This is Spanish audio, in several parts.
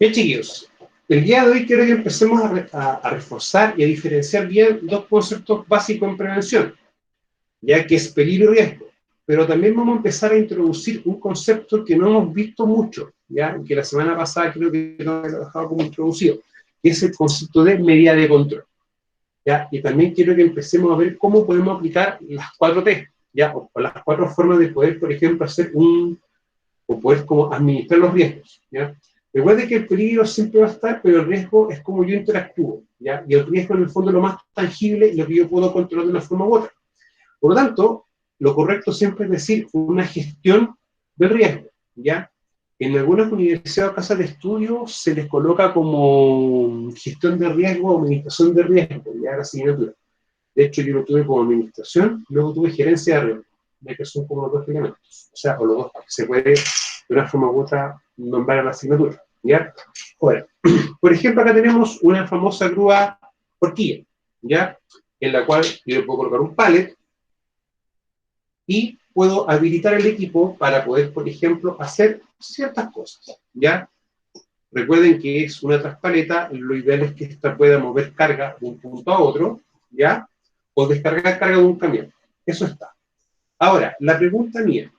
Bien, chiquillos, el día de hoy quiero que empecemos a reforzar y a diferenciar bien dos conceptos básicos en prevención, ya que es peligro y riesgo. Pero también vamos a empezar a introducir un concepto que no hemos visto mucho, ya que la semana pasada creo que no lo he dejado como introducido, que es el concepto de medida de control. ¿Ya? Y también quiero que empecemos a ver cómo podemos aplicar las 4T, ¿ya? O las 4 formas de poder, por ejemplo, o poder como administrar los riesgos, ¿ya? Recuerde que el peligro siempre va a estar, pero el riesgo es como yo interactúo, ¿ya? Y el riesgo en el fondo es lo más tangible y lo que yo puedo controlar de una forma u otra. Por lo tanto, lo correcto siempre es decir una gestión del riesgo, ¿ya? En algunas universidades o casas de estudio se les coloca como gestión de riesgo o administración de riesgo, ya la asignatura. De hecho, yo lo tuve como administración, luego tuve gerencia de riesgo, ya que son como los dos elementos. O sea, o los dos, se puede de una forma u otra nombrar a la asignatura, ¿ya? Ahora, por ejemplo, acá tenemos una famosa grúa horquilla, ¿ya? En la cual yo le puedo colocar un pallet y puedo habilitar el equipo para poder, por ejemplo, hacer ciertas cosas, ¿ya? Recuerden que es una traspaleta, lo ideal es que esta pueda mover carga de un punto a otro, ¿ya? O descargar carga de un camión. Eso está. Ahora, la pregunta mía,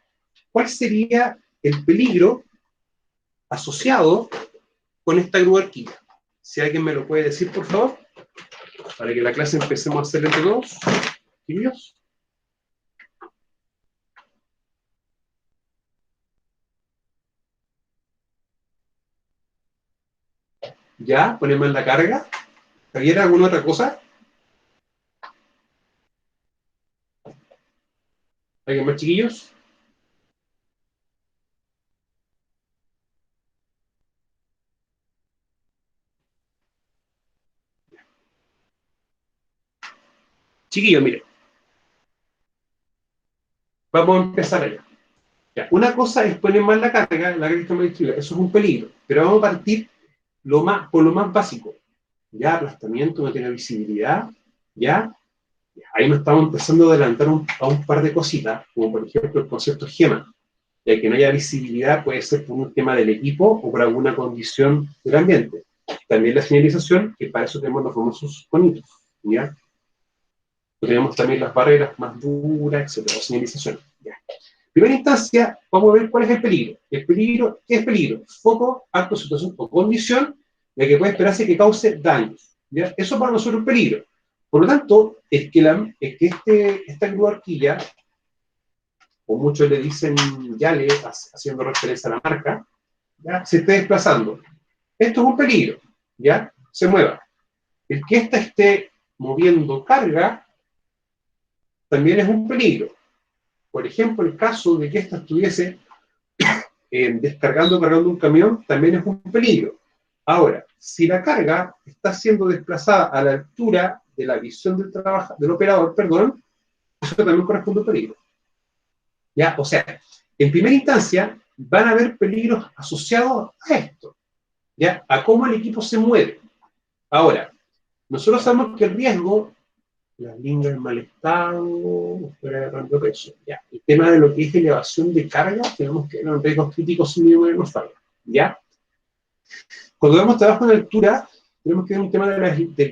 ¿cuál sería el peligro asociado con esta grúa horquilla? Si alguien me lo puede decir, por favor, para que la clase empecemos a hacer entre todos. ¿Niños? ¿Ya? ¿Ponemos en la carga? ¿Javier, alguna otra cosa? ¿Alguien más, chiquillos? Chiquillos, miren, vamos a empezar allá. Ya, una cosa es poner mal la carga que me distribuye, eso es un peligro, pero vamos a partir por lo más básico. Ya, aplastamiento, no tiene visibilidad, ya, ahí nos estamos empezando a adelantar a un par de cositas, como por ejemplo el concepto GEMA, ya que no haya visibilidad puede ser por un tema del equipo o por alguna condición del ambiente. También la señalización, que para eso tenemos los famosos conitos, ¿ya? Tenemos también las barreras más duras, etcétera, la señalización, ¿ya? En primera instancia, vamos a ver cuál es el peligro. El peligro, ¿qué es peligro? Foco, acto, situación o condición de que puede esperarse que cause daños, ¿ya? Eso para nosotros es un peligro. Por lo tanto, esta grúa horquilla, o muchos le dicen Yale, haciendo referencia a la marca, ¿ya? Se esté desplazando. Esto es un peligro, ¿ya? Se mueva. El que ésta esté moviendo carga también es un peligro. Por ejemplo, el caso de que ésta estuviese cargando un camión también es un peligro. Ahora, si la carga está siendo desplazada a la altura de la visión del operador, perdón, eso también corresponde a un peligro. ¿Ya? O sea, en primera instancia, van a haber peligros asociados a esto, ¿ya? A cómo el equipo se mueve. Ahora, nosotros sabemos que el riesgo, las líneas en mal estado, fuera agarrando peso, ¿ya? El tema de lo que es elevación de carga, tenemos que los riesgos críticos sin mínimo de nos fallan, ¿ya? Cuando vemos trabajo en altura, tenemos que ver un tema de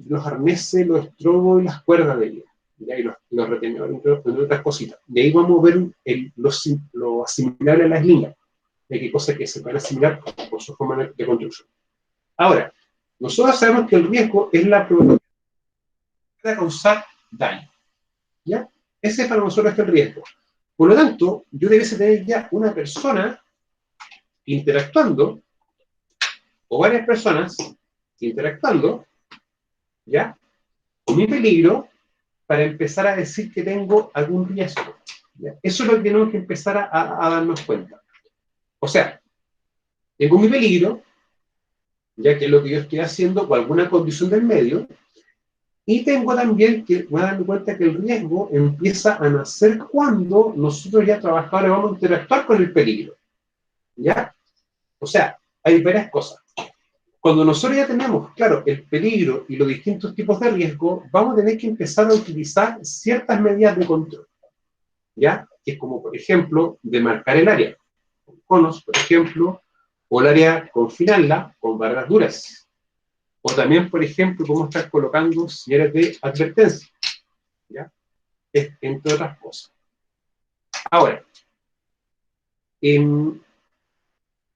los arneses, los estrobos y las cuerdas de vida, ¿ya? Y los retenedores, entre otras cositas. De ahí vamos a ver lo asimilable a las líneas, de qué cosas que se pueden asimilar por su forma de construcción. Ahora, nosotros sabemos que el riesgo es la probabilidad de causar daño, ¿ya? Ese para nosotros es el riesgo. Por lo tanto, yo debiese tener ya una persona interactuando, o varias personas interactuando, ¿ya? Con mi peligro, para empezar a decir que tengo algún riesgo, ¿ya? Eso es lo que tenemos que empezar a darnos cuenta. O sea, tengo mi peligro, ya que es lo que yo estoy haciendo, o alguna condición del medio, y tengo también que darme cuenta que el riesgo empieza a nacer cuando nosotros ya trabajadores vamos a interactuar con el peligro, ¿ya? O sea, hay varias cosas. Cuando nosotros ya tenemos, claro, el peligro y los distintos tipos de riesgo, vamos a tener que empezar a utilizar ciertas medidas de control, ¿ya? Que es como, por ejemplo, demarcar el área. Con conos, por ejemplo, o el área confinarla con barras duras. O también, por ejemplo, cómo estar colocando señales de advertencia, ¿ya? Entre otras cosas. Ahora,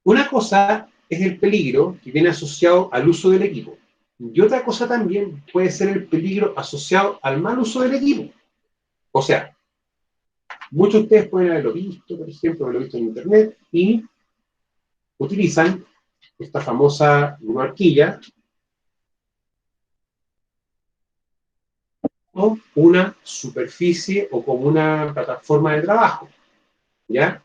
una cosa es el peligro que viene asociado al uso del equipo. Y otra cosa también puede ser el peligro asociado al mal uso del equipo. O sea, muchos de ustedes pueden haberlo visto, por ejemplo, haberlo visto en internet, y utilizan esta famosa horquilla como una superficie o como una plataforma de trabajo, ¿ya?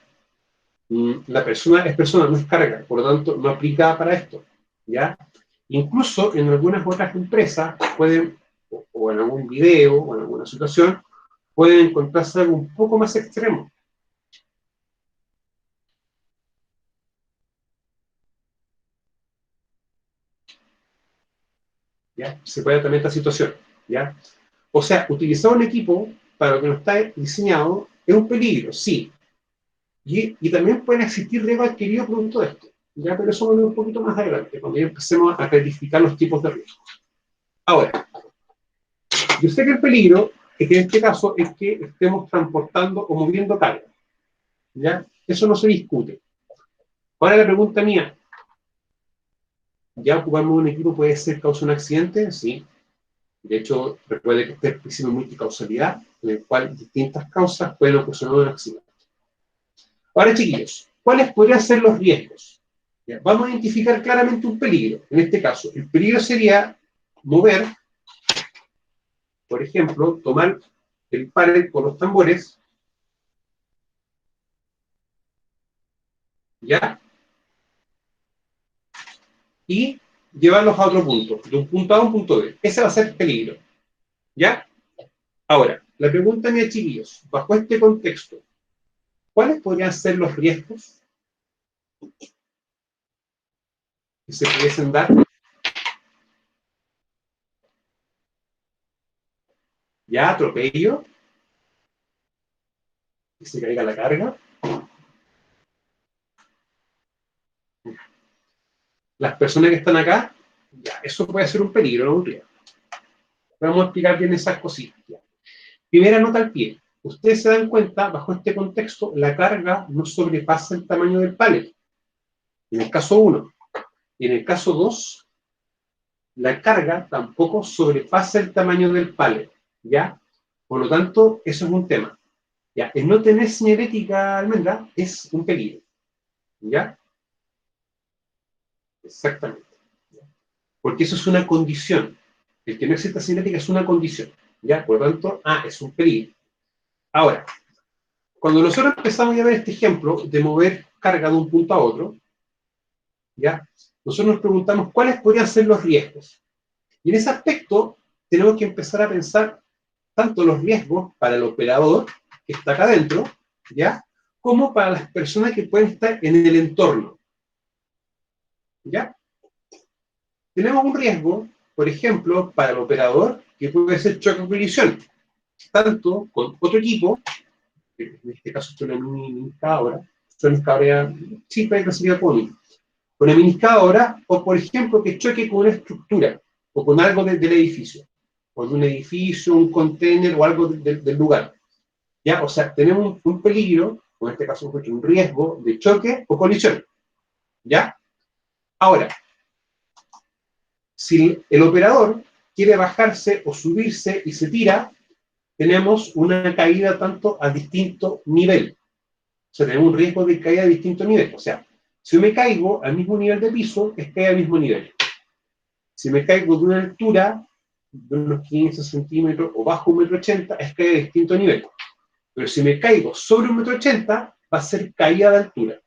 La persona es persona, no es carga, por lo tanto no aplica para esto, ¿ya? Incluso en algunas otras empresas pueden, o en algún video, o en alguna situación, pueden encontrarse algo un poco más extremo. ¿Ya? Se puede también esta situación, ¿ya? O sea, utilizar un equipo para lo que no está diseñado es un peligro, sí. Y también pueden existir riesgos adquiridos producto de esto, ¿ya? Pero eso va a ver un poquito más adelante, cuando ya empecemos a clarificar los tipos de riesgos. Ahora, yo sé que el peligro, que en este caso es que estemos transportando o moviendo carga, ¿ya? Eso no se discute. Ahora la pregunta mía, ¿ya ocupamos un equipo puede ser causa un accidente? Sí. De hecho, recuerde que este es el principio de multicausalidad, en el cual distintas causas pueden ocasionar un accidente. Ahora, chiquillos, ¿cuáles podrían ser los riesgos? Ya, vamos a identificar claramente un peligro. En este caso, el peligro sería mover, por ejemplo, tomar el panel con los tambores, ¿ya? Y llevarlos a otro punto, de un punto A a un punto B. Ese va a ser peligro, ¿ya? Ahora, la pregunta mía, chiquillos, bajo este contexto, ¿cuáles podrían ser los riesgos que se pudiesen dar? ¿Ya? Atropello, que se caiga la carga. Las personas que están acá, ya, eso puede ser un peligro, no un riesgo. Vamos a explicar bien esas cositas. Ya. Primera nota al pie. Ustedes se dan cuenta, bajo este contexto, la carga no sobrepasa el tamaño del panel. En el caso 1. Y en el caso 2, la carga tampoco sobrepasa el tamaño del panel. ¿Ya? Por lo tanto, eso es un tema. ¿Ya? El no tener señalética, almendra, es un peligro. ¿Ya? Exactamente. Porque eso es una condición. El que no exista cinética es una condición, ¿ya? Por lo tanto, es un peligro. Ahora, cuando nosotros empezamos a ver este ejemplo de mover carga de un punto a otro, ¿ya? Nosotros nos preguntamos cuáles podrían ser los riesgos. Y en ese aspecto tenemos que empezar a pensar tanto los riesgos para el operador que está acá adentro, ¿ya? Como para las personas que pueden estar en el entorno, ¿ya? Tenemos un riesgo, por ejemplo, para el operador que puede ser choque o colisión, tanto con otro equipo, que en este caso es una miniscadora, sí, puede clasificar como mini, con una miniscadora, o por ejemplo que choque con una estructura, o con algo del edificio, o de un edificio, un container, o algo del lugar. ¿Ya? O sea, tenemos un peligro, o en este caso un riesgo de choque o colisión. ¿Ya? Ahora, si el operador quiere bajarse o subirse y se tira, tenemos una caída tanto a distinto nivel. O sea, tenemos un riesgo de caída a distinto nivel. O sea, si me caigo al mismo nivel de piso, es caída al mismo nivel. Si me caigo de una altura de unos 15 centímetros o bajo 1,80 m, es caída a distinto nivel. Pero si me caigo sobre 1,80 m, va a ser caída de altura.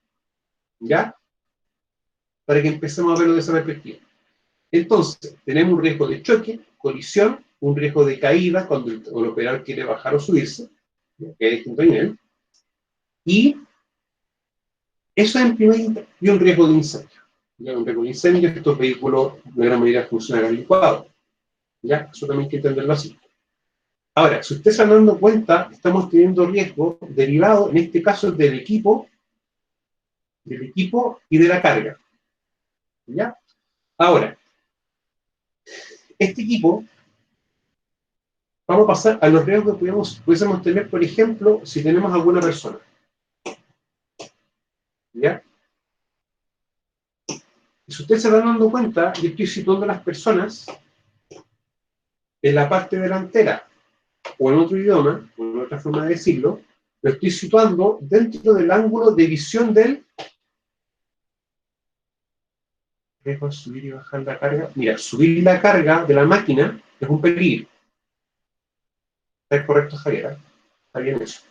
¿Ya? Para que empecemos a verlo de esa perspectiva. Entonces, tenemos un riesgo de choque, colisión, un riesgo de caída cuando el operador quiere bajar o subirse, que es distinto nivel, y eso en primer lugar, y un riesgo de incendio. ¿Ya? Un riesgo de incendio, estos vehículos de gran manera funcionan licuados. ¿Ya? Eso también hay que entenderlo así. Ahora, si ustedes se están dando cuenta, estamos teniendo riesgo derivado, en este caso, del equipo y de la carga. ¿Ya? Ahora, este equipo, vamos a pasar a los riesgos que pudiésemos tener, por ejemplo, si tenemos alguna persona. ¿Ya? Y si ustedes se van dando cuenta, yo estoy situando a las personas en la parte delantera, o en otro idioma, o en otra forma de decirlo, lo estoy situando dentro del ángulo de visión del riesgo de subir y bajar la carga. Mira, subir la carga de la máquina es un peligro. ¿Está correcto, Javier? Está bien eso.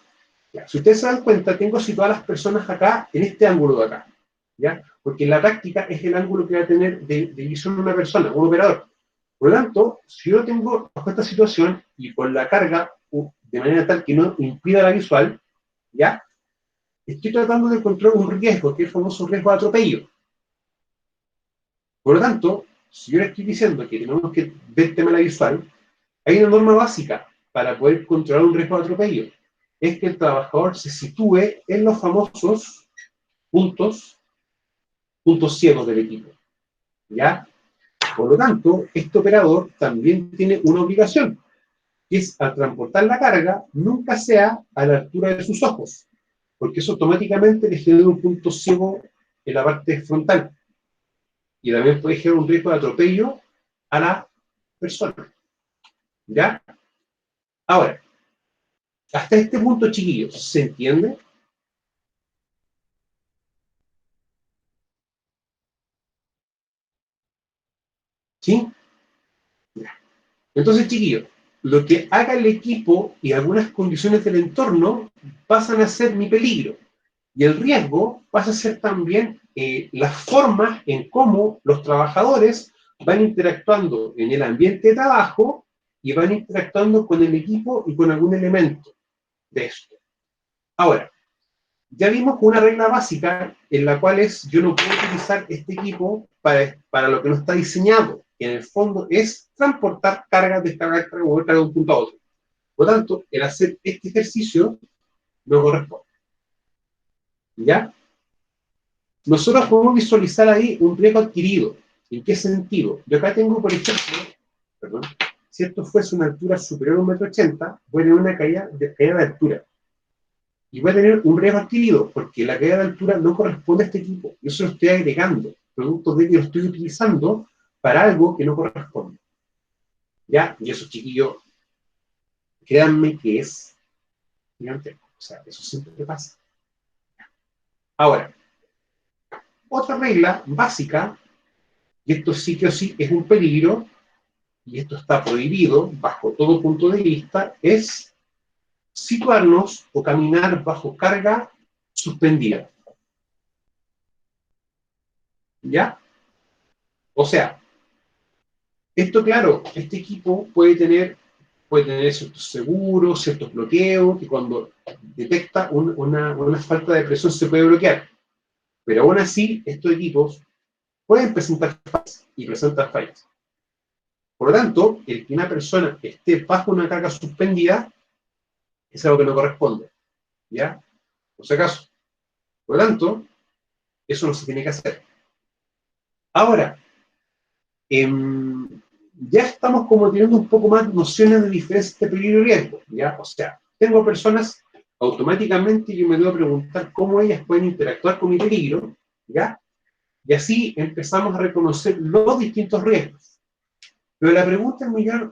Ya. Si ustedes se dan cuenta, tengo situadas las personas acá, en este ángulo de acá. ¿Ya? Porque en la práctica es el ángulo que va a tener de visión una persona, un operador. Por lo tanto, si yo tengo bajo esta situación y con la carga de manera tal que no impida la visual, ¿ya? Estoy tratando de encontrar un riesgo, que es el famoso riesgo de atropello. Por lo tanto, si yo le estoy diciendo que tenemos que ver el tema de la visual, hay una norma básica para poder controlar un riesgo de atropello. Es que el trabajador se sitúe en los famosos puntos ciegos del equipo. ¿Ya? Por lo tanto, este operador también tiene una obligación, que es al transportar la carga, nunca sea a la altura de sus ojos, porque eso automáticamente le genera un punto ciego en la parte frontal. Y también puede generar un riesgo de atropello a la persona. ¿Ya? Ahora, hasta este punto, chiquillos, ¿se entiende? ¿Sí? Ya. Entonces, chiquillos, lo que haga el equipo y algunas condiciones del entorno pasan a ser mi peligro. Y el riesgo pasa a ser también las formas en cómo los trabajadores van interactuando en el ambiente de trabajo y van interactuando con el equipo y con algún elemento de esto. Ahora, ya vimos una regla básica en la cual es yo no puedo utilizar este equipo para lo que no está diseñado, que en el fondo es transportar cargas, descargar cargas, mover cargas de un punto a otro. Por lo tanto, el hacer este ejercicio no corresponde. ¿Ya? Nosotros podemos visualizar ahí un riesgo adquirido. ¿En qué sentido? Yo acá tengo, por ejemplo, perdón, si esto fuese una altura superior a 1,80 m, voy a tener una caída de altura. Y voy a tener un riesgo adquirido, porque la caída de altura no corresponde a este equipo. Yo se lo estoy agregando, producto de que lo estoy utilizando para algo que no corresponde. ¿Ya? Y eso, chiquillos, créanme que es gigantesco. O sea, eso siempre pasa. Ahora, otra regla básica, y esto sí que o sí es un peligro, y esto está prohibido bajo todo punto de vista, es situarnos o caminar bajo carga suspendida. ¿Ya? O sea, esto claro, este equipo puede tener ciertos seguros, ciertos bloqueos, que cuando detecta una falta de presión se puede bloquear. Pero aún así, estos equipos pueden presentar fallas y presentan fallas. Por lo tanto, el que una persona esté bajo una carga suspendida es algo que no corresponde. ¿Ya? Por si acaso. Por lo tanto, eso no se tiene que hacer. Ahora, ya estamos como teniendo un poco más nociones de diferencia de peligro y riesgo, ¿ya? O sea, tengo personas, automáticamente yo me debo preguntar cómo ellas pueden interactuar con mi peligro, ¿ya? Y así empezamos a reconocer los distintos riesgos. Pero la pregunta es, Miguel,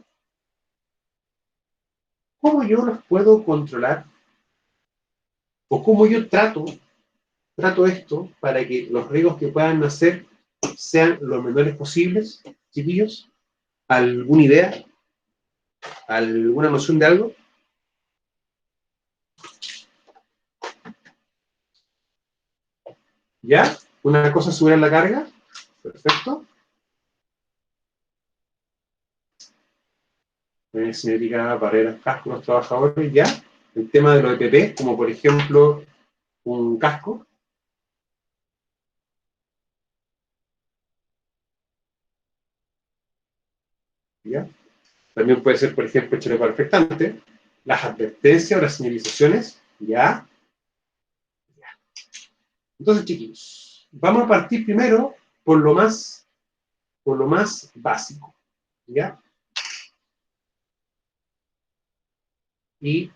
¿cómo yo los puedo controlar? ¿O cómo yo trato esto para que los riesgos que puedan nacer sean los menores posibles, chiquillos? ¿Alguna idea? ¿Alguna noción de algo? ¿Ya? Una cosa es subir la carga. Perfecto. Significa barreras, cascos, los trabajadores, ¿ya? El tema de los EPP, como por ejemplo un casco. ¿Ya? También puede ser, por ejemplo, el chaleco reflectante. Las advertencias o las señalizaciones. ¿Ya? Entonces, chiquillos, vamos a partir primero por lo más básico, ¿ya? Y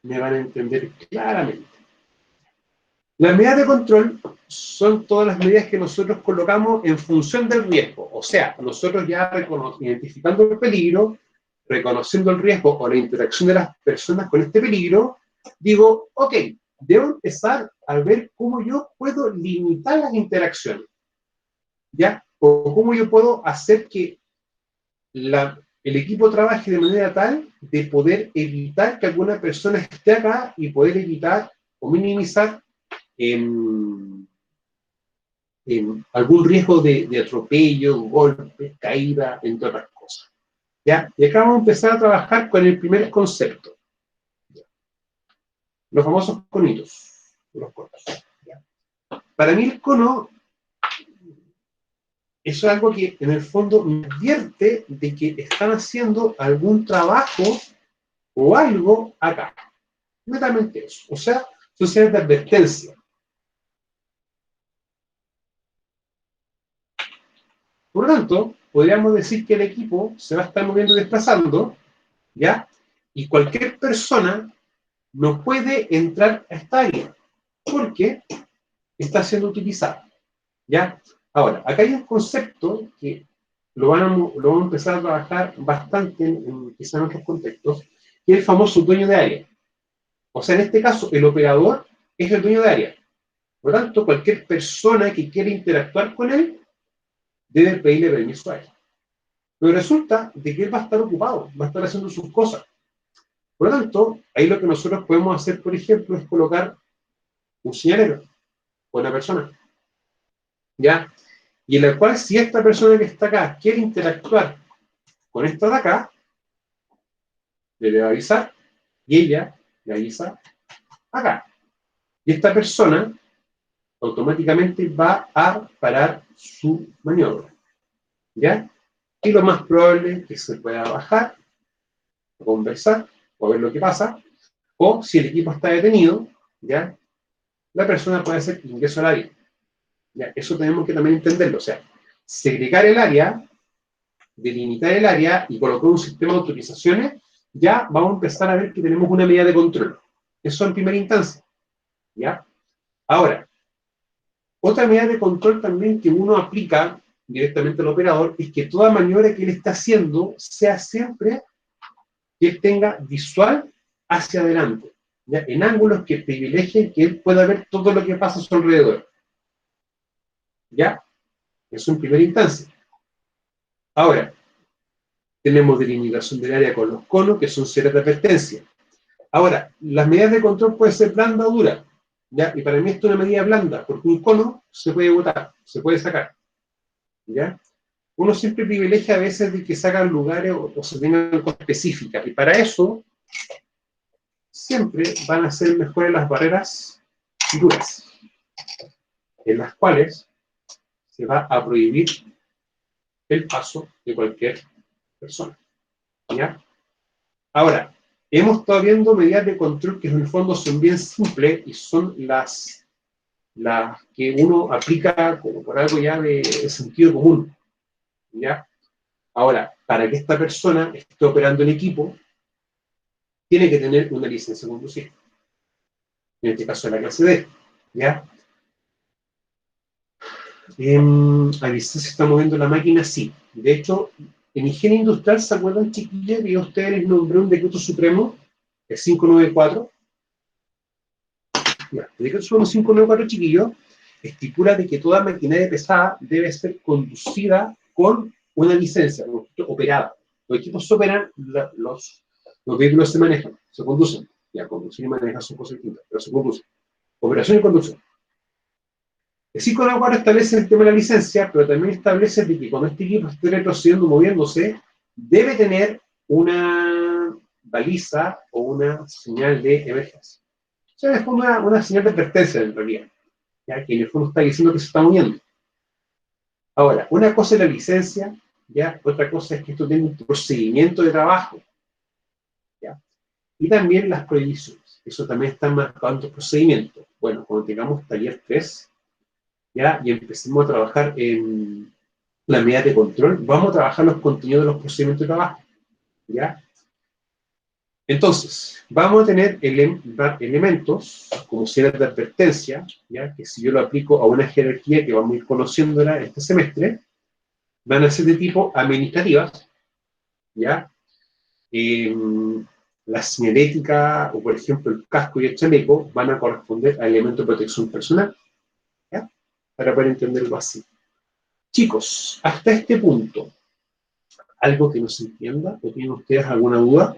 me van a entender claramente. Las medidas de control son todas las medidas que nosotros colocamos en función del riesgo. O sea, nosotros ya identificando el peligro, reconociendo el riesgo o la interacción de las personas con este peligro, digo, ok, debo empezar a ver cómo yo puedo limitar las interacciones, ¿ya? O cómo yo puedo hacer que el equipo trabaje de manera tal de poder evitar que alguna persona esté acá y poder evitar o minimizar algún riesgo de atropello, golpe, caída, entre otras cosas. ¿Ya? Y acá vamos a empezar a trabajar con el primer concepto. Los famosos conitos. Los conos. ¿Ya? Para mí el cono es algo que en el fondo me advierte de que están haciendo algún trabajo o algo acá. Netamente eso. O sea, son señales de advertencia. Por lo tanto, podríamos decir que el equipo se va a estar moviendo y desplazando, ¿ya? Y cualquier persona no puede entrar a esta área porque está siendo utilizada, ¿ya? Ahora, acá hay un concepto que lo vamos a empezar a trabajar bastante quizá en otros contextos, que es el famoso dueño de área. O sea, en este caso, el operador es el dueño de área. Por lo tanto, cualquier persona que quiera interactuar con él debe pedirle permiso a él. Pero resulta de que él va a estar ocupado, va a estar haciendo sus cosas. Por lo tanto, ahí lo que nosotros podemos hacer, por ejemplo, es colocar un señalero con una persona, ¿ya? Y en la cual, si esta persona que está acá quiere interactuar con esta de acá, le debe avisar, y ella le avisa acá. Y esta persona automáticamente va a parar su maniobra, ¿ya? Y lo más probable es que se pueda bajar, conversar, o ver lo que pasa, o si el equipo está detenido, ¿ya? La persona puede hacer ingreso al área. ¿Ya? Eso tenemos que también entenderlo, o sea, segregar el área, delimitar el área y colocar un sistema de autorizaciones, ya vamos a empezar a ver que tenemos una medida de control. Eso en primera instancia, ¿ya? Ahora, otra medida de control también que uno aplica directamente al operador es que toda maniobra que él está haciendo sea siempre que él tenga visual hacia adelante, ¿ya? En ángulos que privilegien que él pueda ver todo lo que pasa a su alrededor, ¿ya? Eso en primera instancia. Ahora, tenemos delimitación del área con los conos, que son series de advertencia. Ahora, las medidas de control pueden ser blanda o dura, ¿ya? Y para mí esto es una medida blanda, porque un cono se puede botar, se puede sacar, ¿ya? Uno siempre privilegia a veces de que sacan lugares o se tengan cosas específicas, y para eso siempre van a ser mejores las barreras duras, en las cuales se va a prohibir el paso de cualquier persona, ¿ya? Ahora, hemos estado viendo medidas de control que en el fondo son bien simples y son las que uno aplica como por algo ya de sentido común, ¿ya? Ahora, para que esta persona esté operando el equipo, tiene que tener una licencia de conducir. En este caso, la clase D, ¿ya? ¿A licencia se está moviendo la máquina? Sí. De hecho, en higiene industrial, ¿se acuerdan, chiquillos, que yo a ustedes les nombré un decreto supremo, el 594? Ya, el decreto supremo 594, chiquillos, estipula de que toda maquinaria pesada debe ser conducida con una licencia, operada. Los equipos se operan, los vehículos se manejan, se conducen. Ya, conducir y manejar son cosas distintas, pero se conducen. Operación y conducción. El 594 establece el tema de la licencia, pero también establece de que cuando este equipo esté retrocediendo, moviéndose, debe tener una baliza o una señal de emergencia. O sea, es una señal de advertencia en realidad, ya que en el fondo está diciendo que se está moviendo. Ahora, una cosa es la licencia, ya, otra cosa es que esto tenga un procedimiento de trabajo, ya, y también las prohibiciones. Eso también está marcado en los procedimientos. Bueno, cuando tengamos taller 3, ¿ya? Y empecemos a trabajar en la medida de control, vamos a trabajar los contenidos de los procedimientos de trabajo, ¿ya? Entonces, vamos a tener elementos como señales de advertencia, ¿ya? Que si yo lo aplico a una jerarquía que vamos a ir conociéndola este semestre, van a ser de tipo administrativas, ¿ya? La señalética, o por ejemplo el casco y el chaleco, van a corresponder a elementos de protección personal, ¿ya? Para poder entenderlo así. Chicos, hasta este punto, ¿algo que no se entienda? ¿O tienen ustedes alguna duda?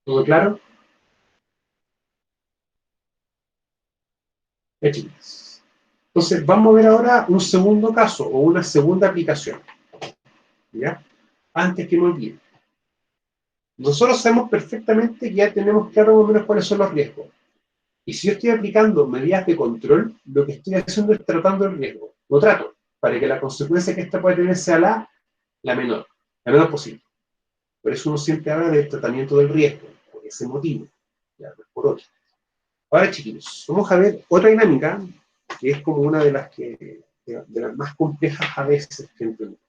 ¿Todo claro? Chicos. Entonces, vamos a ver ahora un segundo caso o una segunda aplicación, ¿ya? Antes que me olvide. Nosotros sabemos perfectamente que ya tenemos claro más o menos cuáles son los riesgos. Y si yo estoy aplicando medidas de control, lo que estoy haciendo es tratando el riesgo. Lo trato, para que la consecuencia que ésta pueda tener sea la menor posible. Por eso uno siempre habla del tratamiento del riesgo, por ese motivo, ya, no es por otro. Ahora, chiquillos, vamos a ver otra dinámica, que es como una de las más complejas a veces que entendemos.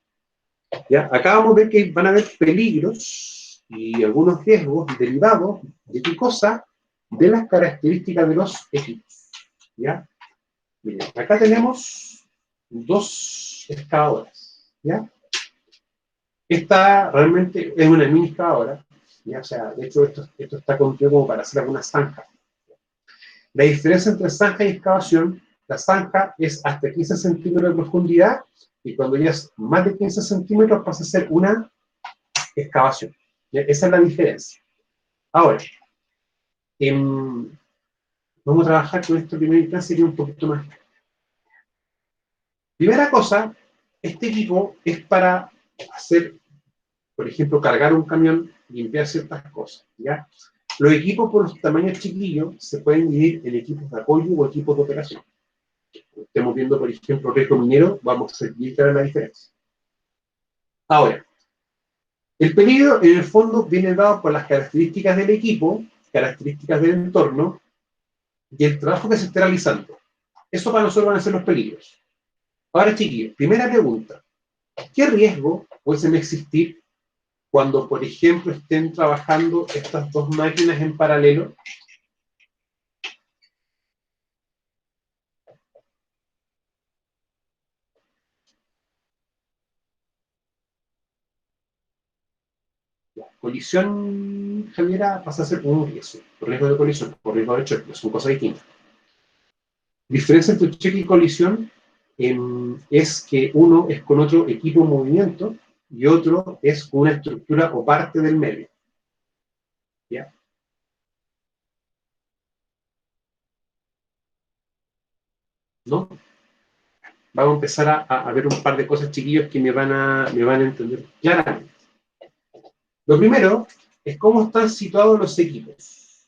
¿Ya? Acá vamos a ver que van a haber peligros y algunos riesgos derivados de qué cosa, de las características de los equipos. ¿Ya? Miren, acá tenemos dos excavadoras. ¿Ya? Esta realmente es una mini excavadora. ¿Ya? O sea, de hecho, esto está construido como para hacer algunas zanjas. La diferencia entre zanja y excavación, la zanja es hasta 15 centímetros de profundidad y cuando ya es más de 15 centímetros pasa a ser una excavación. ¿Ya? Esa es la diferencia. Ahora, vamos a trabajar con esto primera instancia que es un poquito más. Primera cosa, este equipo es para hacer, por ejemplo, cargar un camión, limpiar ciertas cosas. ¿Ya? Los equipos por los tamaños chiquillos se pueden dividir en equipos de apoyo o equipos de operación. Estemos viendo, por ejemplo, riesgo minero, vamos a seguir la diferencia. Ahora, el peligro en el fondo viene dado por las características del equipo, características del entorno y el trabajo que se esté realizando. Eso para nosotros van a ser los peligros. Ahora, chiquillos, primera pregunta. ¿Qué riesgo pueden existir cuando, por ejemplo, estén trabajando estas dos máquinas en paralelo? La colisión, Javiera, pasa a ser un riesgo de colisión, por riesgo de choque, son cosas distintas. Diferencia entre choque y colisión es que uno es con otro equipo en movimiento y otro es con una estructura o parte del medio. ¿Ya? ¿No? Vamos a empezar a ver un par de cosas, chiquillos, que me van a entender claramente. Lo primero es cómo están situados los equipos.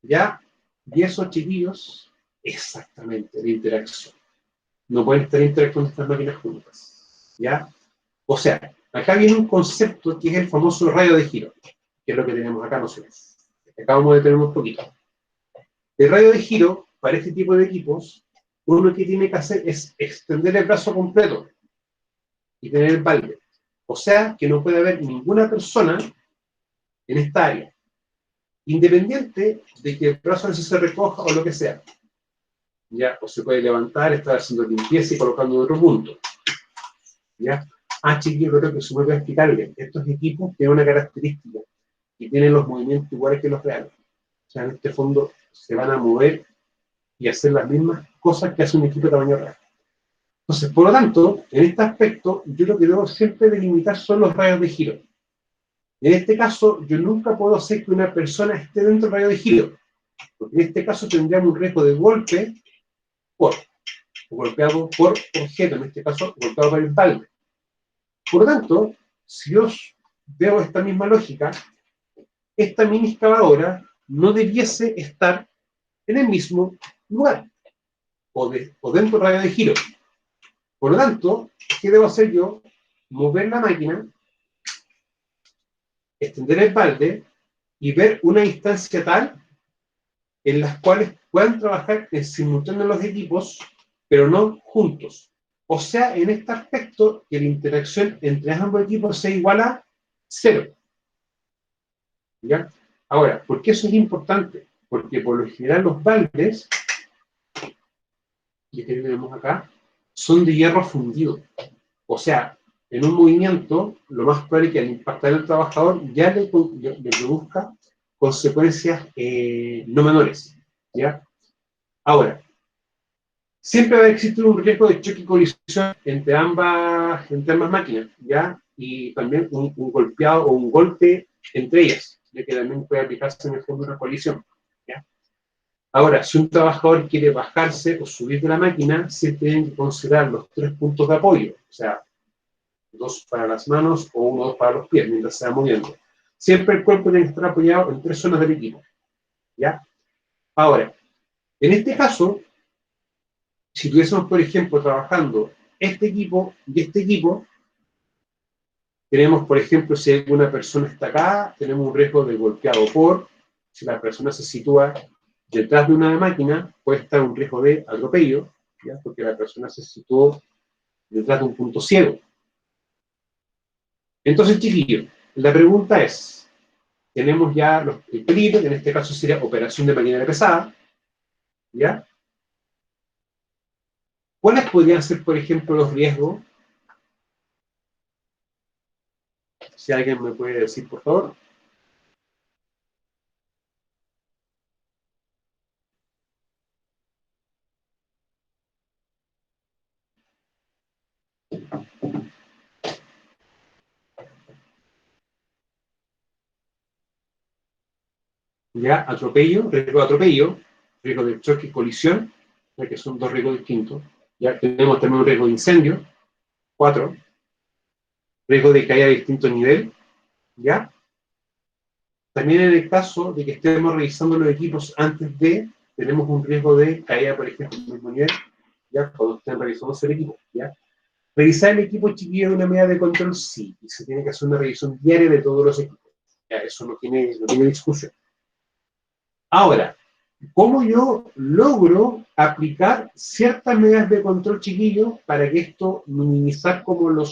¿Ya? Y esos, chiquillos, exactamente, la interacción. No pueden estar interactuando estas máquinas juntas. ¿Ya? O sea, acá viene un concepto que es el famoso radio de giro, que es lo que tenemos acá nosotros. Acabamos de tener un poquito. El radio de giro, para este tipo de equipos, uno que tiene que hacer es extender el brazo completo y tener el balde. O sea, que no puede haber ninguna persona en esta área, independiente de que el brazo se recoja o lo que sea. ¿Ya? O se puede levantar, estar haciendo limpieza y colocando en otro punto. ¿Ya? Chiquillos, creo que se me puede explicarle. Estos equipos tienen una característica y tienen los movimientos iguales que los reales. O sea, en este fondo se van a mover y hacer las mismas cosas que hace un equipo de tamaño real. Entonces, por lo tanto, en este aspecto, yo lo que debo siempre delimitar son los radios de giro. En este caso, yo nunca puedo hacer que una persona esté dentro del radio de giro, porque en este caso tendríamos un riesgo de golpe por, golpeado por objeto, en este caso, golpeado por el balde. Por lo tanto, si yo veo esta misma lógica, esta mini excavadora no debiese estar en el mismo lugar o dentro del radio de giro. Por lo tanto, ¿qué debo hacer yo? Mover la máquina, extender el balde y ver una instancia tal en las cuales puedan trabajar en simultáneo los equipos, pero no juntos. O sea, en este aspecto, que la interacción entre ambos equipos sea igual a cero. ¿Ya? Ahora, ¿por qué eso es importante? Porque por lo general los baldes, que tenemos acá, son de hierro fundido. O sea, en un movimiento, lo más probable es que al impactar al trabajador ya le produzca consecuencias no menores. ¿Ya? Ahora, siempre va a existir un riesgo de choque y colisión entre ambas máquinas, ¿ya? Y también un golpeado o un golpe entre ellas, ya que también puede aplicarse en el fondo una colisión, ¿ya? Ahora, si un trabajador quiere bajarse o subir de la máquina, se tienen que considerar los 3 puntos de apoyo, o sea, 2 para las manos o 1 o 2 para los pies, mientras se va moviendo. Siempre el cuerpo tiene que estar apoyado en 3 zonas del equipo, ¿ya? Ahora, en este caso, si tuviésemos, por ejemplo, trabajando este equipo y este equipo, tenemos, por ejemplo, si alguna persona está acá, tenemos un riesgo de golpeado por, si la persona se sitúa detrás de una máquina, puede estar un riesgo de atropello, ¿ya? Porque la persona se situó detrás de un punto ciego. Entonces, chiquillos, la pregunta es, tenemos ya el peligro, que en este caso sería operación de maquinaria pesada, ¿ya? ¿Cuáles podrían ser, por ejemplo, los riesgos? Si alguien me puede decir, por favor. Ya, atropello, riesgo de choque y colisión, ya que son 2 riesgos distintos. Ya tenemos también un riesgo de incendio, 4, riesgo de caída de distinto nivel, ya. También en el caso de que estemos revisando los equipos antes de, tenemos un riesgo de caída, por ejemplo, del mismo nivel, ya, cuando estén revisando el equipo, ya. Revisar el equipo chiquillo de una medida de control, sí, y se tiene que hacer una revisión diaria de todos los equipos. Ya, eso no tiene discusión. Ahora, ¿cómo yo logro aplicar ciertas medidas de control, chiquillo, para que esto minimizar como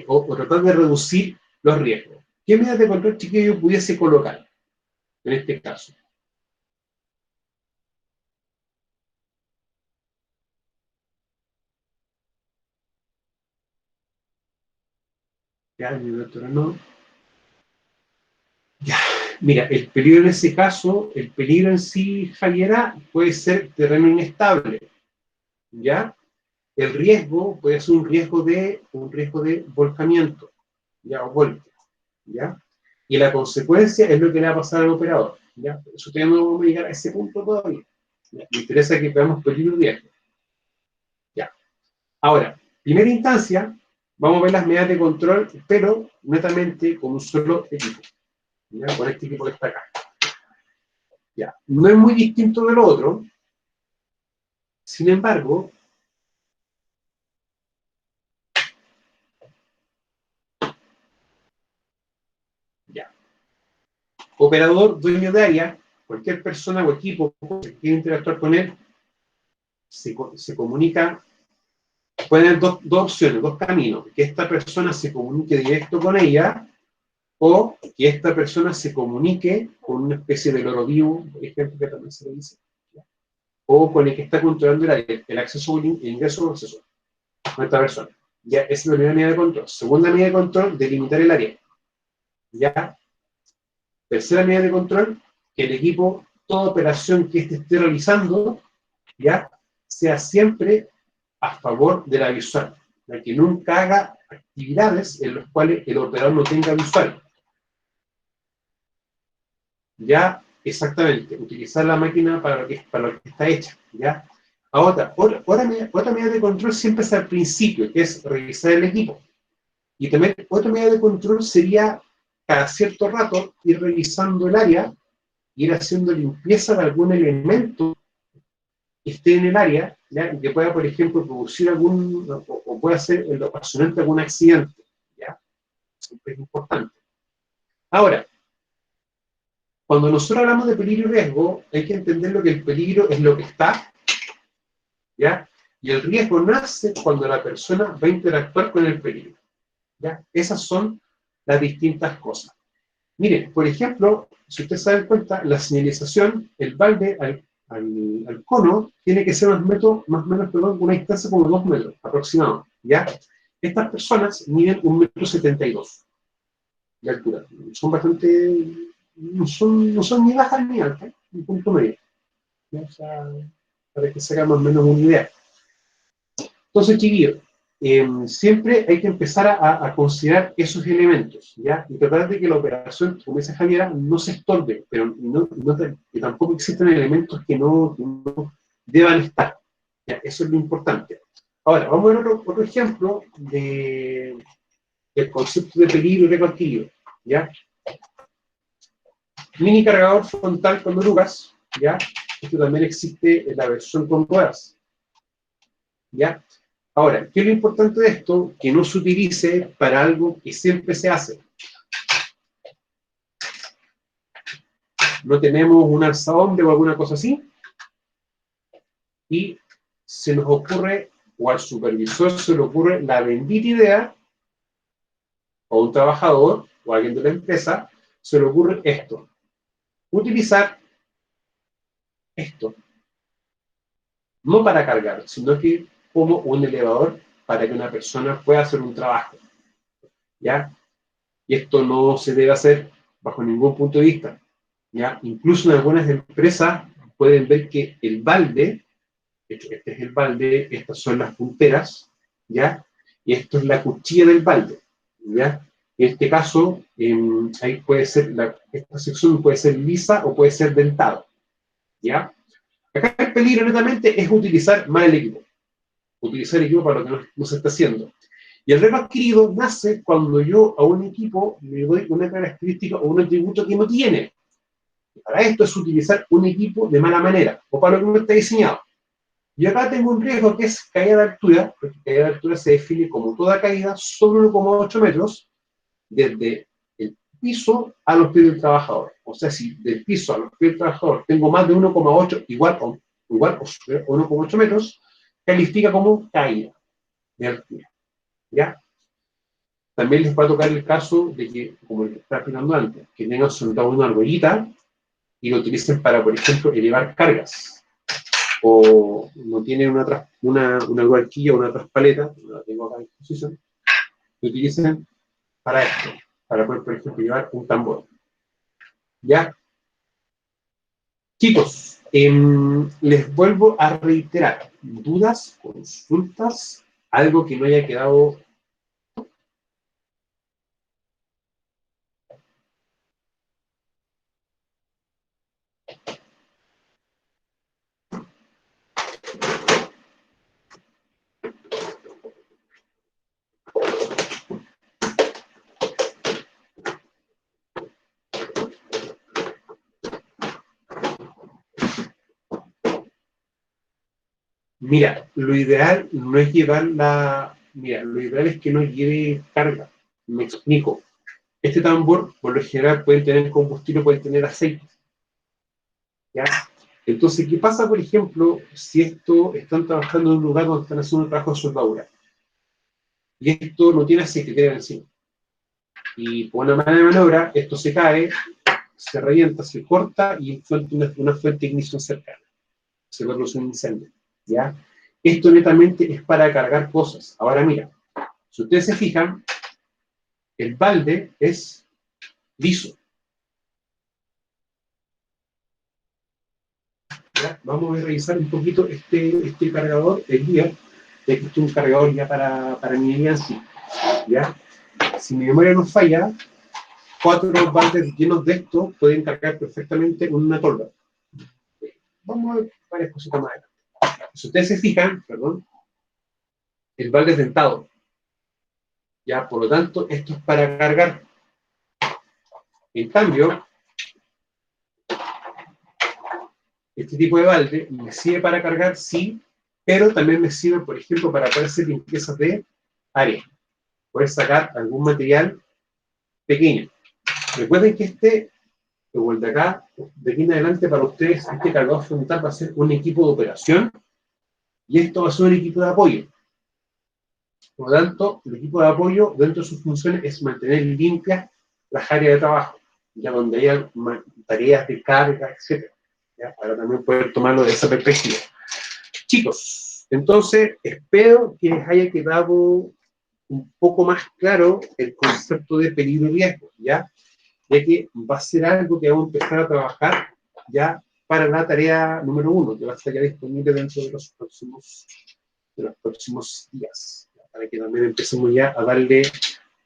o tratar de reducir los riesgos? ¿Qué medidas de control, chiquillo, yo pudiese colocar en este caso? Ya, mi doctora, no. Ya, mira, el peligro en ese caso, el peligro en sí, Javiera, puede ser terreno inestable, ¿ya? El riesgo puede ser un riesgo de volcamiento, ¿ya? O golpe, ¿ya? Y la consecuencia es lo que le va a pasar al operador, ¿ya? Eso todavía no vamos a llegar a ese punto todavía, ¿ya? Me interesa que veamos peligro y riesgo, ¿ya? Ahora, primera instancia, vamos a ver las medidas de control, pero netamente con un solo equipo, ¿ya? Con este equipo que está acá. Ya, no es muy distinto de lo otro, sin embargo, ya, operador, dueño de área, cualquier persona o equipo que quiera interactuar con él, se comunica, pueden haber dos opciones, dos caminos, que esta persona se comunique directo con ella, o que esta persona se comunique con una especie de loro vivo, por ejemplo, que también se le dice, ¿ya? O con el que está controlando el acceso o el ingreso o el acceso con esta persona. Ya, esa es la primera medida de control. Segunda medida de control, delimitar el área. Ya, tercera medida de control, que el equipo, toda operación que éste esté realizando, ya, sea siempre a favor de la visual, ya que nunca haga actividades en las cuales el operador no tenga visual. Ya, exactamente, utilizar la máquina para lo que está hecha, ya. Otra medida de control siempre es al principio, que es revisar el equipo. Y también otra medida de control sería cada cierto rato ir revisando el área, ir haciendo limpieza de algún elemento que esté en el área, ¿ya? Y que pueda, por ejemplo, producir o pueda ser ocasionante algún accidente, ¿ya? Siempre es importante. Ahora, Cuando nosotros hablamos de peligro y riesgo, hay que entender lo que el peligro es lo que está, ¿ya? Y el riesgo nace cuando la persona va a interactuar con el peligro, ¿ya? Esas son las distintas cosas. Miren, por ejemplo, si ustedes se dan cuenta, la señalización, el balde al cono, tiene que ser más o menos, perdón, una distancia como 2 metros, aproximado, ¿ya? Estas personas miden 1,72 m de altura. Son bastante, no son ni bajas ni altas, un punto medio, ¿ya? O sea, para que se hagan más o menos una idea. Entonces, chiquillos, siempre hay que empezar a considerar esos elementos, ¿ya? Y tratar de que la operación, como dice Javiera, no se estorbe, pero que tampoco existen elementos que no deban estar, ¿ya? Eso es lo importante. Ahora, vamos a ver otro ejemplo del concepto de peligro y riesgo adquirido, ¿ya? Mini cargador frontal con orugas, ¿ya? Esto también existe en la versión con ruedas, ¿ya? Ahora, ¿qué es lo importante de esto? Que no se utilice para algo que siempre se hace. No tenemos un alzahombre o alguna cosa así, y se nos ocurre, o al supervisor se le ocurre la bendita idea, o a un trabajador, o a alguien de la empresa, se le ocurre esto. Utilizar esto, no para cargar, sino que como un elevador para que una persona pueda hacer un trabajo, ¿ya? Y esto no se debe hacer bajo ningún punto de vista, ¿ya? Incluso en algunas empresas pueden ver que el balde, este es el balde, estas son las punteras, ¿ya? Y esto es la cuchilla del balde, ¿ya? En este caso, ahí puede ser, esta sección puede ser lisa o puede ser dentado, ¿ya? Acá el peligro netamente es utilizar mal el equipo, utilizar el equipo para lo que no se está haciendo. Y el riesgo adquirido nace cuando yo a un equipo le doy una característica o un atributo que no tiene. Y para esto es utilizar un equipo de mala manera, o para lo que no está diseñado. Y acá tengo un riesgo que es caída de altura, porque caída de altura se define como toda caída sobre 1,8 metros desde el piso a los pies del trabajador. O sea, si del piso a los pies del trabajador tengo más de 1,8 igual o 1,8 metros, califica como caída de altura, ¿ya? También les va a tocar el caso de que, como les estaba explicando antes, que tengan soltado una arbolita y lo utilicen para, por ejemplo, elevar cargas. O no tienen una barquilla o una traspaleta, no la tengo acá en disposición, lo utilicen para esto, para poder, por ejemplo, llevar un tambor. ¿Ya? Chicos, les vuelvo a reiterar, dudas, consultas, algo que no haya quedado. Mira, lo ideal no es mira, lo ideal es que no lleve carga. Me explico. Este tambor, por lo general, puede tener combustible, puede tener aceite, ¿ya? Entonces, ¿qué pasa, por ejemplo, si están trabajando en un lugar donde están haciendo un trabajo de soldadura? Y esto no tiene aceite, tiene benzina. Y por una mala maniobra, esto se cae, se revienta, se corta y una fuente de ignición cercana. Se produce un incendio, ¿ya? Esto netamente es para cargar cosas. Ahora mira, si ustedes se fijan, el balde es liso. ¿Ya? Vamos a revisar un poquito este cargador, el día, ya que este es un cargador ya para minería en sí, ¿ya? Si mi memoria no falla, 4 baldes llenos de esto pueden cargar perfectamente una tolva. Vamos a ver varias cositas más adelante. Si ustedes se fijan, perdón, el balde es dentado, ¿ya? Por lo tanto, esto es para cargar. En cambio, este tipo de balde me sirve para cargar, sí, pero también me sirve, por ejemplo, para poder hacer limpiezas de área. Poder sacar algún material pequeño. Recuerden que este Igual de acá, de aquí en adelante, para ustedes, este cargador frontal va a ser un equipo de operación y esto va a ser un equipo de apoyo. Por lo tanto, el equipo de apoyo, dentro de sus funciones, es mantener limpias las áreas de trabajo, ya donde haya tareas de carga, etc. ¿Ya? Para también poder tomarlo de esa perspectiva. Chicos, entonces, espero que les haya quedado un poco más claro el concepto de peligro y riesgo, ¿ya? Ya que va a ser algo que vamos a empezar a trabajar ya para la tarea número 1, que va a estar ya disponible dentro de los próximos días, ¿ya? Para que también empecemos ya a darle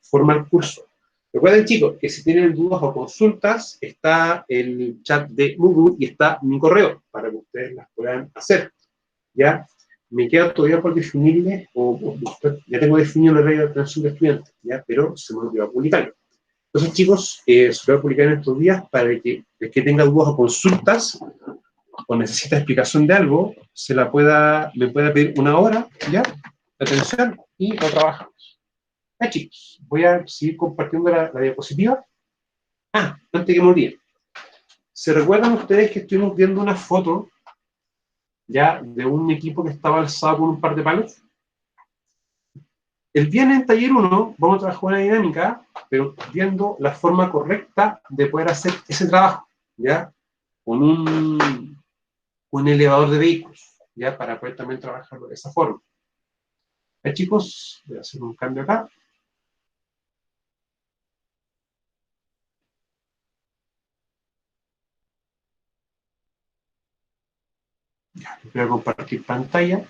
forma al curso. Recuerden, chicos, que si tienen dudas o consultas, está el chat de Google y está mi correo para que ustedes las puedan hacer, ¿ya? Me queda todavía por definirle, ya tengo definido la regla de atención de estudiantes, ¿ya? Pero se me olvidó publicarlo. Entonces, chicos, se lo voy a publicar en estos días para que el que tenga dudas o consultas o necesita explicación de algo, me pueda pedir una hora, ¿ya? De atención y lo trabajamos. Ya, chicos, voy a seguir compartiendo la diapositiva. Antes que me olvide. ¿Se recuerdan ustedes que estuvimos viendo una foto ya de un equipo que estaba alzado con un par de palos? El viernes en taller 1 vamos a trabajar una dinámica, pero viendo la forma correcta de poder hacer ese trabajo, ¿ya? Con un elevador de vehículos, ¿ya? Para poder también trabajarlo de esa forma. ¿Ya, chicos? Voy a hacer un cambio acá. Ya, voy a compartir pantalla.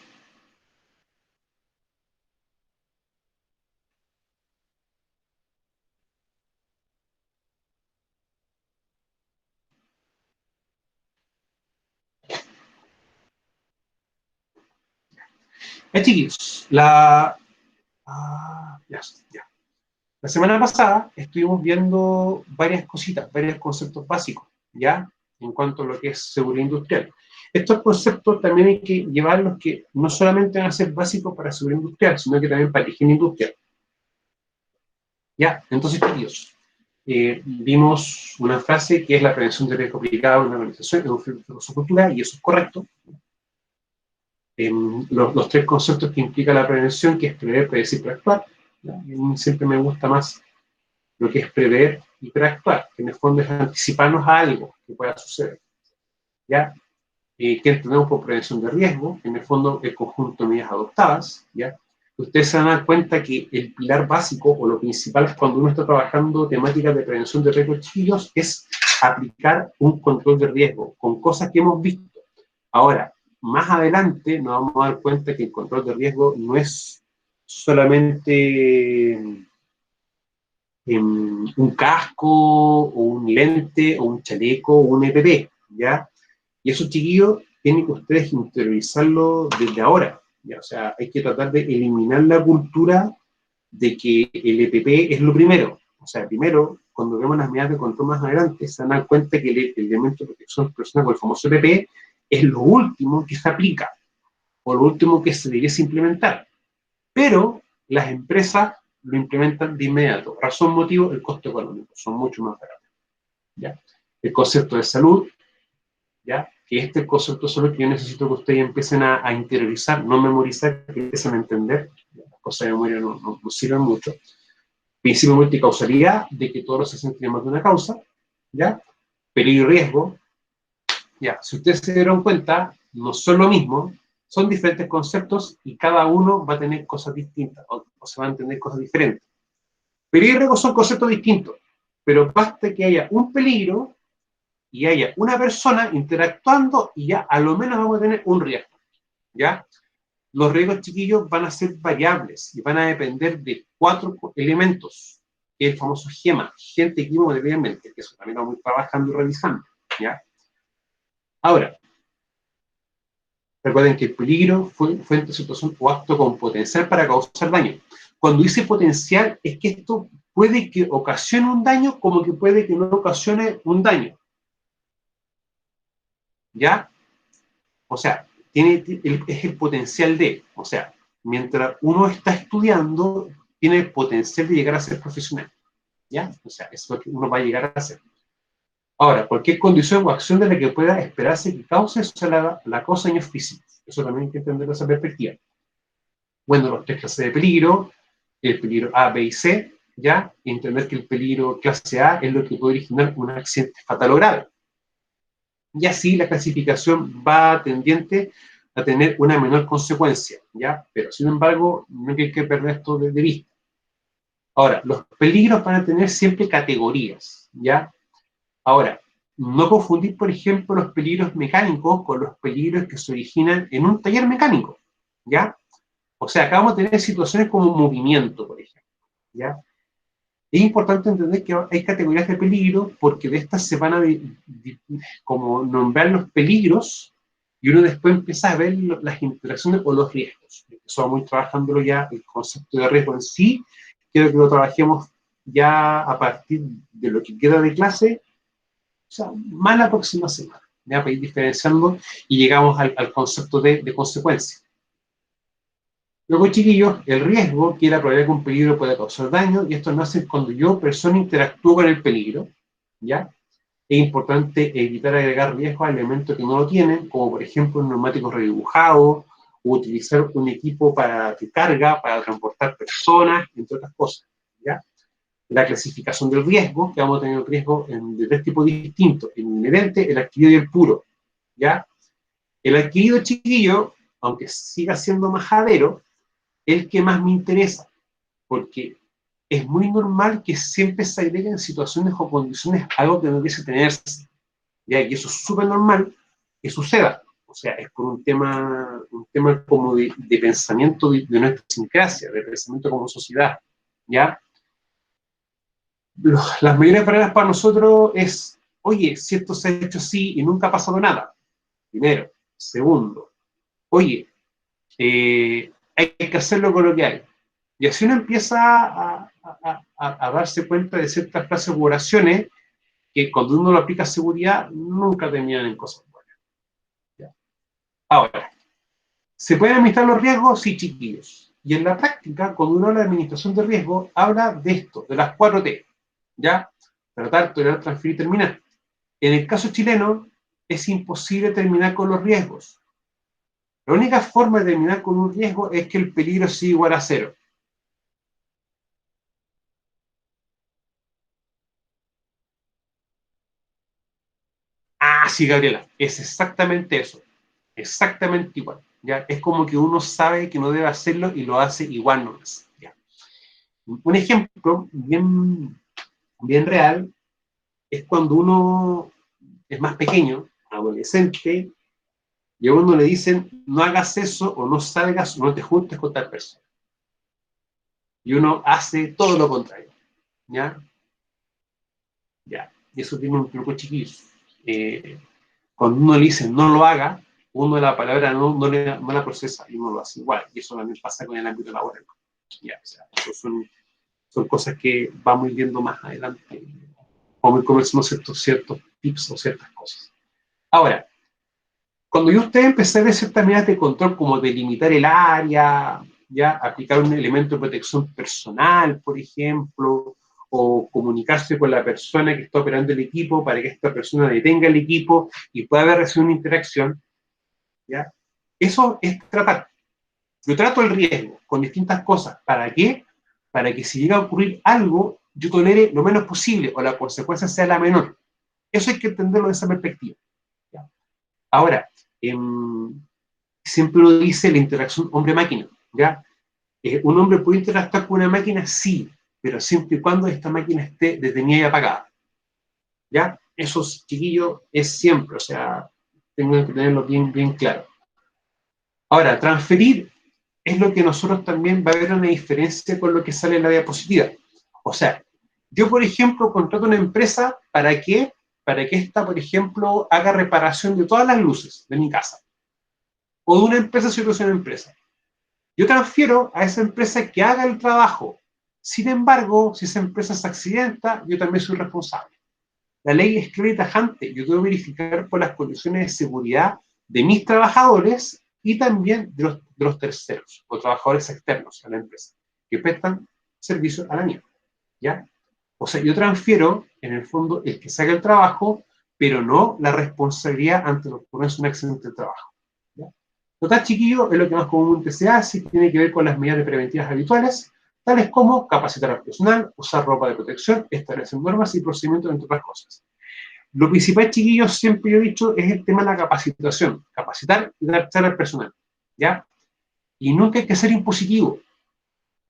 Ya, chiquillos, ya. La semana pasada estuvimos viendo varias cositas, varios conceptos básicos, ¿ya? En cuanto a lo que es seguridad industrial. Estos conceptos también hay que llevarlos que no solamente van a ser básicos para seguridad industrial, sino que también para higiene industrial. ¿Ya? Entonces, chiquillos, vimos una frase que es la prevención de riesgo aplicada en una organización, en una filosofía, y eso es correcto. Los tres conceptos que implica la prevención, que es prever, predecir, preactuar. Siempre me gusta más lo que es prever y preactuar, que en el fondo es anticiparnos a algo que pueda suceder. ¿Ya? Que entendemos por prevención de riesgo, en el fondo el conjunto de medidas adoptadas, ¿ya? Ustedes se van a dar cuenta que el pilar básico o lo principal cuando uno está trabajando temáticas de prevención de riesgos chiquillos es aplicar un control de riesgo con cosas que hemos visto. Ahora, más adelante nos vamos a dar cuenta que el control de riesgo no es solamente un casco o un lente o un chaleco o un EPP, ¿ya? Y eso, chiquillos, tienen que ustedes interiorizarlo desde ahora, ¿ya? O sea, hay que tratar de eliminar la cultura de que el EPP es lo primero. O sea, primero, cuando vemos las medidas de control más adelante, se dan cuenta que el elemento de protección personal, con el famoso EPP, es lo último que se aplica, o lo último que se debería implementar. Pero las empresas lo implementan de inmediato. Razón, motivo, el costo económico. Son mucho más baratos, ¿ya? El concepto de salud, ¿ya? Que este concepto solo que yo necesito que ustedes empiecen a interiorizar, no memorizar, que empiecen a entender. Las cosas de memoria no sirven mucho. Principio de multicausalidad, de que todos los accidentes tienen más de una causa, ¿ya? Peligro y riesgo, ¿ya? Si ustedes se dieron cuenta, no son lo mismo, son diferentes conceptos y cada uno va a tener cosas distintas, o se van a entender cosas diferentes. Peligro y riesgo son conceptos distintos, pero basta que haya un peligro y haya una persona interactuando y ya a lo menos vamos a tener un riesgo, ¿ya? Los riesgos, chiquillos, van a ser variables y van a depender de 4 elementos, que es el famoso GEMA, gente, equipo, material, mente, que eso también lo vamos trabajando y revisando, ¿ya? Ahora, recuerden que el peligro fue fuente de situación o acto con potencial para causar daño. Cuando dice potencial, es que esto puede que ocasione un daño como que puede que no ocasione un daño, ¿ya? O sea, es el potencial de, o sea, mientras uno está estudiando, tiene el potencial de llegar a ser profesional, ¿ya? O sea, es lo que uno va a llegar a hacer. Ahora, cualquier condición o acción de la que pueda esperarse que cause, eso es la causa daños físicos. Eso también hay que entender esa perspectiva. Bueno, los tres clases de peligro, el peligro A, B y C, ¿ya? Y entender que el peligro clase A es lo que puede originar un accidente fatal o grave. Y así la clasificación va tendiente a tener una menor consecuencia, ¿ya? Pero sin embargo, no hay que perder esto de vista. Ahora, los peligros van a tener siempre categorías, ¿ya? Ahora, no confundir, por ejemplo, los peligros mecánicos con los peligros que se originan en un taller mecánico, ¿ya? O sea, acá vamos a tener situaciones como movimiento, por ejemplo, ¿ya? Es importante entender que hay categorías de peligro porque de estas se van a como nombrar los peligros y uno después empieza a ver las interacciones o los riesgos. Eso vamos a ir trabajándolo ya, el concepto de riesgo en sí, quiero que lo trabajemos ya a partir de lo que queda de clase, o sea, más la próxima semana, ya para ir diferenciando y llegamos al concepto de consecuencia. Luego, chiquillos, el riesgo, que es la probabilidad que un peligro pueda causar daño, y esto nace cuando yo, persona, interactúo con el peligro, ¿ya? Es importante evitar agregar riesgos a elementos que no lo tienen, como por ejemplo un neumático redibujado, o utilizar un equipo de carga para transportar personas, entre otras cosas, ¿ya? La clasificación del riesgo, que vamos a tener el riesgo de tres tipos distintos, el inherente, el adquirido y el puro, ¿ya? El adquirido, chiquillo, aunque siga siendo majadero, el que más me interesa, porque es muy normal que siempre se agreguen situaciones o condiciones algo que no hubiese tenerse, ¿ya? Y eso es súper normal que suceda. O sea, es por un tema como de pensamiento de nuestra idiosincrasia, de pensamiento como sociedad, ¿ya? Las mayores barreras para nosotros es, oye, si esto se ha hecho así y nunca ha pasado nada, primero. Segundo, oye, hay que hacerlo con lo que hay. Y así uno empieza a darse cuenta de ciertas frases u oraciones que cuando uno lo aplica a seguridad nunca terminan en cosas buenas. ¿Ya? Ahora, ¿se pueden administrar los riesgos? Sí, chiquillos. Y en la práctica, cuando uno habla de administración de riesgo, habla de esto, de las 4T. ¿Ya? Tratar, tolerar, transferir y terminar. En el caso chileno, es imposible terminar con los riesgos. La única forma de terminar con un riesgo es que el peligro sea igual a cero. Ah, sí, Gabriela, es exactamente eso. Exactamente igual. ¿Ya? Es como que uno sabe que no debe hacerlo y lo hace igual nomás. ¿Ya? Un ejemplo bien real es cuando uno es más pequeño, adolescente, y a uno le dicen no hagas eso o no salgas o no te juntes con tal persona. Y uno hace todo lo contrario. ¿Ya? Ya. Y eso tiene un truco chiquillo. Cuando uno le dice no lo haga, uno la palabra no la procesa y uno lo hace igual. Y eso también pasa con el ámbito laboral. Ya, o sea, eso son cosas que vamos viendo más adelante, como conversamos ciertos tips o ciertas cosas. Ahora, cuando yo usted empecé a ver ciertas medidas de control, como delimitar el área, ya aplicar un elemento de protección personal, por ejemplo, o comunicarse con la persona que está operando el equipo para que esta persona detenga el equipo y pueda haber recibido una interacción, ¿ya? Eso es tratar. Yo trato el riesgo con distintas cosas. ¿Para qué? Para que si llega a ocurrir algo, yo tolere lo menos posible o la consecuencia sea la menor. Eso hay que entenderlo de esa perspectiva. ¿Ya? Ahora, siempre uno dice la interacción hombre-máquina. ¿Ya? Un hombre puede interactuar con una máquina, sí, pero siempre y cuando esta máquina esté detenida y apagada. ¿Ya? Eso, chiquillo, es siempre, o sea, tengo que tenerlo bien claro. Ahora, transferir es lo que nosotros también va a haber una diferencia con lo que sale en la diapositiva. O sea, yo, por ejemplo, contrato una empresa ¿para qué? Para que ésta, por ejemplo, haga reparación de todas las luces de mi casa. O de una empresa si yo soy una empresa. Yo transfiero a esa empresa que haga el trabajo. Sin embargo, si esa empresa se accidenta, yo también soy responsable. La ley es clara y tajante. Yo debo verificar por las condiciones de seguridad de mis trabajadores y también de los terceros o trabajadores externos a la empresa que prestan servicio a la mía. ¿Ya? O sea, yo transfiero, en el fondo, el que saca el trabajo, pero no la responsabilidad ante lo que es un accidente de trabajo. ¿Ya? Total, chiquillo, es lo que más comúnmente se hace, tiene que ver con las medidas preventivas habituales, tales como capacitar al personal, usar ropa de protección, establecer normas y procedimientos, entre otras cosas. Lo principal, chiquillos, siempre yo he dicho, es el tema de la capacitación. Capacitar y dar charla al personal. ¿Ya? Y nunca hay que ser impositivo.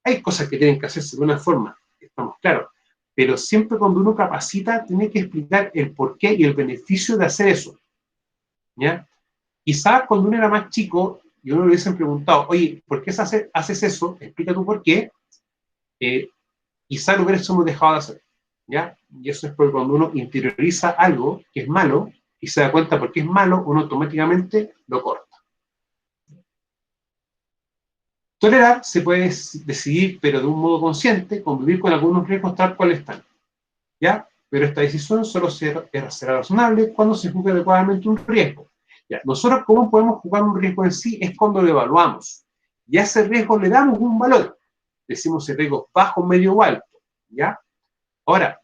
Hay cosas que tienen que hacerse de una forma, estamos claros. Pero siempre cuando uno capacita, tiene que explicar el porqué y el beneficio de hacer eso. ¿Ya? Quizás cuando uno era más chico, y uno le hubiesen preguntado, oye, ¿por qué haces eso? Explica tú por qué. Quizás lo hubiésemos dejado de hacer. ¿Ya? Y eso es porque cuando uno interioriza algo que es malo y se da cuenta por qué es malo, uno automáticamente lo corta. Tolerar se puede decidir, pero de un modo consciente, convivir con algunos riesgos tal cual están. ¿Ya? Pero esta decisión solo será razonable cuando se juzgue adecuadamente un riesgo. ¿Ya? Nosotros, ¿cómo podemos jugar un riesgo en sí? Es cuando lo evaluamos. Y a ese riesgo le damos un valor. Decimos si el riesgo es bajo, medio o alto. ¿Ya? Ahora,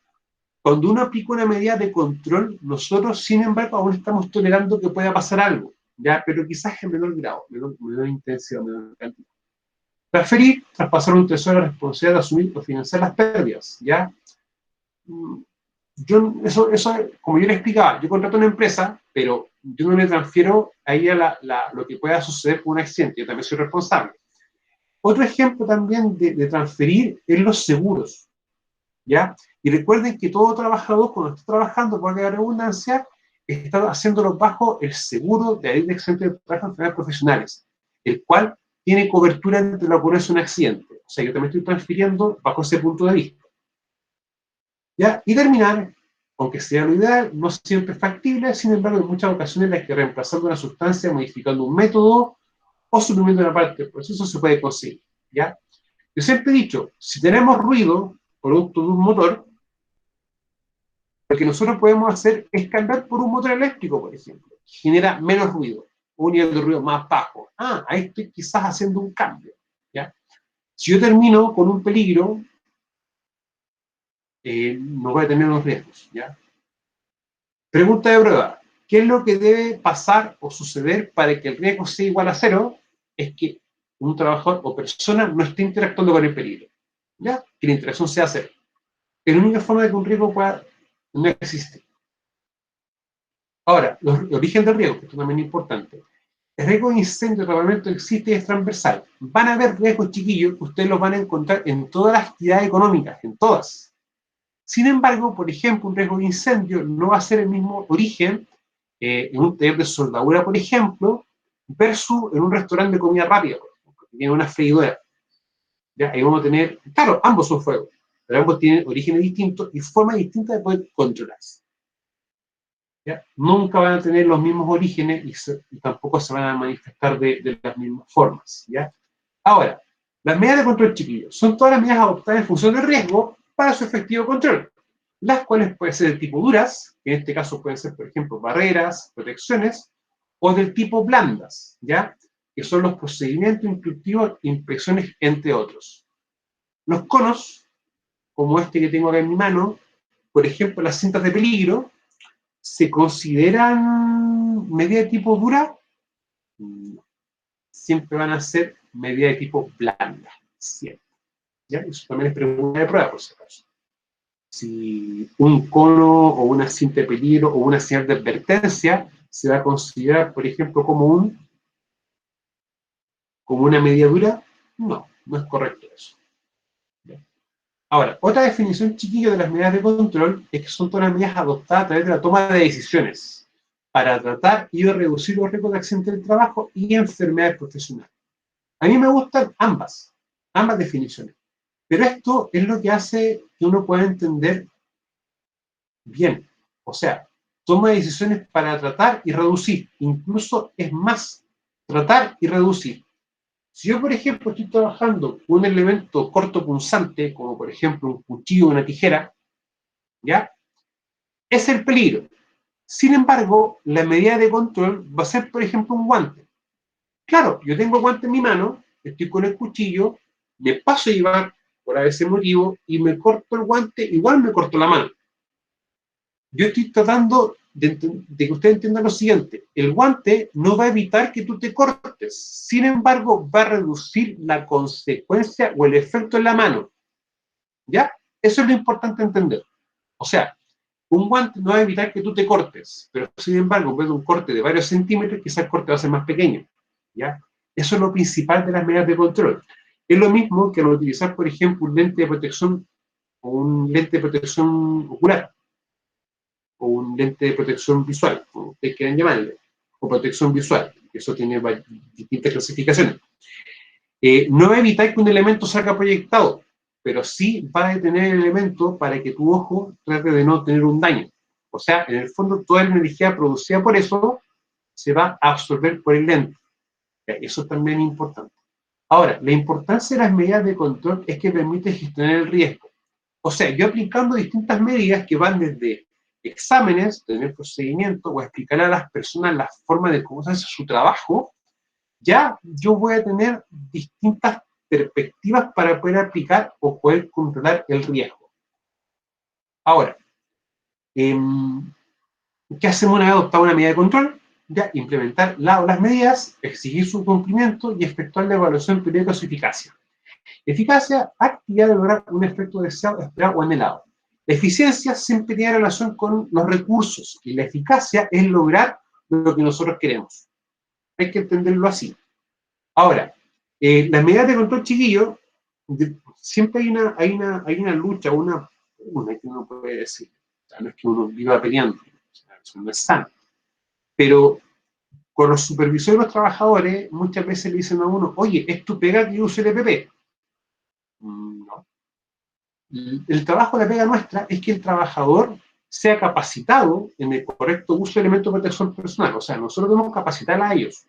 cuando uno aplica una medida de control, nosotros, sin embargo, aún estamos tolerando que pueda pasar algo. ¿Ya? Pero quizás en menor grado, menor intensidad, menor cantidad. Transferir, traspasar un tesoro a la responsabilidad de asumir o financiar las pérdidas. ¿Ya? Eso, como yo le explicaba, yo contrato una empresa, pero yo no le transfiero a ella lo que pueda suceder con un accidente, yo también soy responsable. Otro ejemplo también de transferir es los seguros, ¿ya? Y recuerden que todo trabajador, cuando está trabajando, por la redundancia, está haciéndolo bajo el seguro de ley de accidentes de trabajo en enfermedades profesionales, el cual tiene cobertura ante la ocurrencia de un accidente. O sea, yo también estoy transfiriendo bajo ese punto de vista. ¿Ya? Y terminar, aunque sea lo ideal, no siempre es factible, sin embargo, en muchas ocasiones las que reemplazando una sustancia, modificando un método o suprimiendo una parte del proceso se puede conseguir. ¿Ya? Yo siempre he dicho, si tenemos ruido producto de un motor, lo que nosotros podemos hacer es cambiar por un motor eléctrico, por ejemplo, que genera menos ruido, un nivel de ruido más bajo. Ahí estoy quizás haciendo un cambio. ¿Ya? Si yo termino con un peligro, no voy a tener unos riesgos. ¿Ya? Pregunta de prueba. ¿Qué es lo que debe pasar o suceder para que el riesgo sea igual a cero? Es que un trabajador o persona no esté interactuando con el peligro. ¿Ya? Que la interacción sea cero. Es la única forma de que un riesgo pueda no existir. Ahora, el origen del riesgo, que esto también es importante. El riesgo de incendio realmente existe y es transversal. Van a haber riesgos chiquillos que ustedes los van a encontrar en todas las actividades económicas, en todas. Sin embargo, por ejemplo, un riesgo de incendio no va a ser el mismo origen en un taller de soldadura, por ejemplo, versus en un restaurante de comida rápida, por ejemplo, que tiene una freidora. ¿Ya? Ahí vamos a tener, claro, ambos son fuegos, pero ambos tienen orígenes distintos y formas distintas de poder controlarse. ¿Ya? Nunca van a tener los mismos orígenes y tampoco se van a manifestar de las mismas formas. ¿Ya? Ahora, las medidas de control, chiquillos, son todas las medidas adoptadas en función del riesgo para su efectivo control, las cuales pueden ser de tipo duras, que en este caso pueden ser, por ejemplo, barreras, protecciones, o del tipo blandas, ¿ya? Que son los procedimientos instructivos, inspecciones, entre otros. Los conos, como este que tengo acá en mi mano, por ejemplo, las cintas de peligro, ¿se consideran medidas de tipo dura? No. Siempre van a ser medidas de tipo blanda, siempre. ¿Ya? Eso también es pregunta de prueba, por si acaso. Si un cono o una cinta de peligro o una señal de advertencia se va a considerar, por ejemplo, como una medida dura, no es correcto eso. Ahora, otra definición chiquilla de las medidas de control es que son todas las medidas adoptadas a través de la toma de decisiones para tratar y reducir los riesgos de accidentes del trabajo y enfermedades profesionales. A mí me gustan ambas definiciones, pero esto es lo que hace que uno pueda entender bien. O sea, toma decisiones para tratar y reducir. Incluso es más, tratar y reducir. Si yo, por ejemplo, estoy trabajando con un elemento cortopunzante, como por ejemplo un cuchillo o una tijera, ¿ya? Es el peligro. Sin embargo, la medida de control va a ser, por ejemplo, un guante. Claro, yo tengo el guante en mi mano, estoy con el cuchillo, me paso a llevar por ese motivo, y me corto el guante, igual me corto la mano. Yo estoy tratando de que usted entienda lo siguiente: el guante no va a evitar que tú te cortes, sin embargo, va a reducir la consecuencia o el efecto en la mano. ¿Ya? Eso es lo importante entender. O sea, un guante no va a evitar que tú te cortes, pero sin embargo, en vez de un corte de varios centímetros, quizás el corte va a ser más pequeño. ¿Ya? Eso es lo principal de las medidas de control. Es lo mismo que al utilizar, por ejemplo, un lente de protección o un lente de protección ocular, o un lente de protección visual, como ustedes quieran llamarle, o protección visual, que eso tiene distintas clasificaciones. No va a evitar que un elemento salga proyectado, pero sí va a detener el elemento para que tu ojo trate de no tener un daño. O sea, en el fondo, toda la energía producida por eso se va a absorber por el lente. Eso también es importante. Ahora, la importancia de las medidas de control es que permite gestionar el riesgo. O sea, yo aplicando distintas medidas que van desde exámenes, tener procedimiento o explicar a las personas la forma de cómo se hace su trabajo, ya yo voy a tener distintas perspectivas para poder aplicar o poder controlar el riesgo. Ahora, ¿qué hacemos una vez adoptada una medida de control? Ya, implementar las medidas, exigir su cumplimiento y efectuar la evaluación periódica de su eficacia. Eficacia, actividad de lograr un efecto deseado, esperado o anhelado. La eficiencia siempre tiene relación con los recursos y la eficacia es lograr lo que nosotros queremos. Hay que entenderlo así. Ahora, las medidas de control, chiquillo, siempre hay una lucha, una que uno puede decir. O sea, no es que uno viva peleando, o sea, eso no es sano. Pero con los supervisores y los trabajadores, muchas veces le dicen a uno: oye, ¿es tu pega que yo use el EPP? No. El trabajo de la pega nuestra es que el trabajador sea capacitado en el correcto uso de elementos de protección personal. O sea, nosotros debemos capacitar a ellos,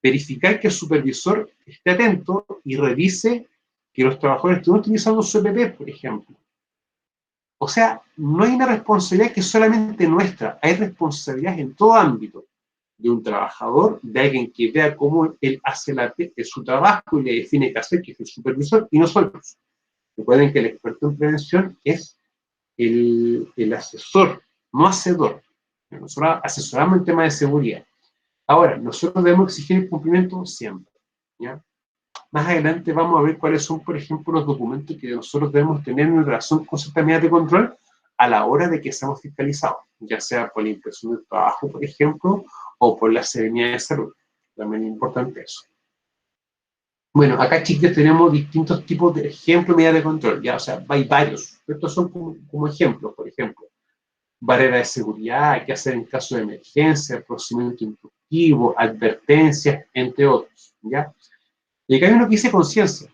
verificar que el supervisor esté atento y revise que los trabajadores estén utilizando su EPP, por ejemplo. O sea, no hay una responsabilidad que es solamente nuestra, hay responsabilidad en todo ámbito de un trabajador, de alguien que vea cómo él hace su trabajo y le define qué hacer, que es el supervisor, y nosotros. Recuerden que el experto en prevención es el asesor, no hacedor. Nosotros asesoramos en temas de seguridad. Ahora, nosotros debemos exigir el cumplimiento siempre. ¿Ya? Más adelante vamos a ver cuáles son, por ejemplo, los documentos que nosotros debemos tener en relación con ciertas medidas de control a la hora de que seamos fiscalizados, ya sea por la inspección del trabajo, por ejemplo, o por la Seremía de Salud. También es importante eso. Bueno, acá, chicos, tenemos distintos tipos de ejemplos de medidas de control, ya, o sea, hay varios. Estos son como ejemplos, por ejemplo, barrera de seguridad, qué hacer en caso de emergencia, procedimiento instructivo, advertencias, entre otros, ¿ya? Y acá hay uno que dice conciencia.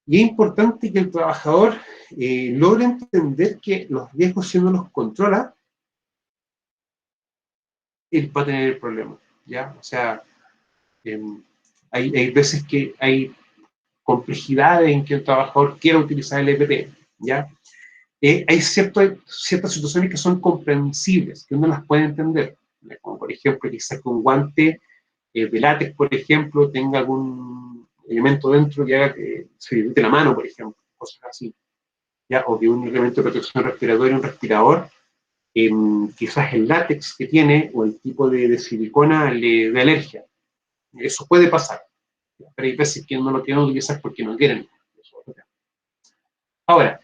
Y es importante que el trabajador logre entender que los riesgos, si no los controla, él va a tener el problema, ¿ya? O sea, hay veces que hay complejidades en que el trabajador quiera utilizar el EPP, ¿ya? Hay ciertas situaciones que son comprensibles, que uno las puede entender, como por ejemplo, quizás que un guante de látex, por ejemplo, tenga algún elemento dentro que haga que se irrite la mano, por ejemplo, cosas así, ¿ya? O que un elemento de protección respiratoria, un respirador, quizás el látex que tiene o el tipo de silicona le dé alergia. Eso puede pasar, pero hay veces que no lo quieren utilizar porque no quieren. Ahora,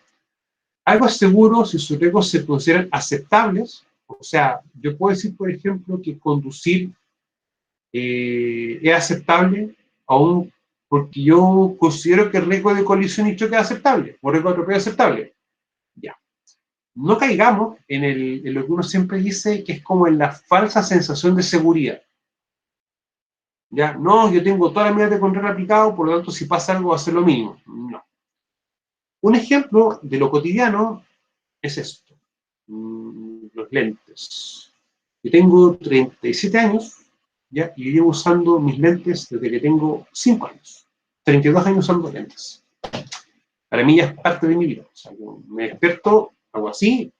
algo es seguro si sus riesgos se consideran aceptables. O sea, yo puedo decir, por ejemplo, que conducir es aceptable, aún porque yo considero que el riesgo de colisión y choque es aceptable, o riesgo de atropello es aceptable. Ya. No caigamos en lo que uno siempre dice, que es como en la falsa sensación de seguridad. Ya, no, yo tengo todas las medidas de control aplicado, por lo tanto, si pasa algo, va a ser lo mínimo. No. Un ejemplo de lo cotidiano es esto. Los lentes. Yo tengo 37 años, ¿ya? Y yo llevo usando mis lentes desde que tengo 5 años. 32 años usando lentes. Para mí ya es parte de mi vida. O sea, yo me despierto, hago así,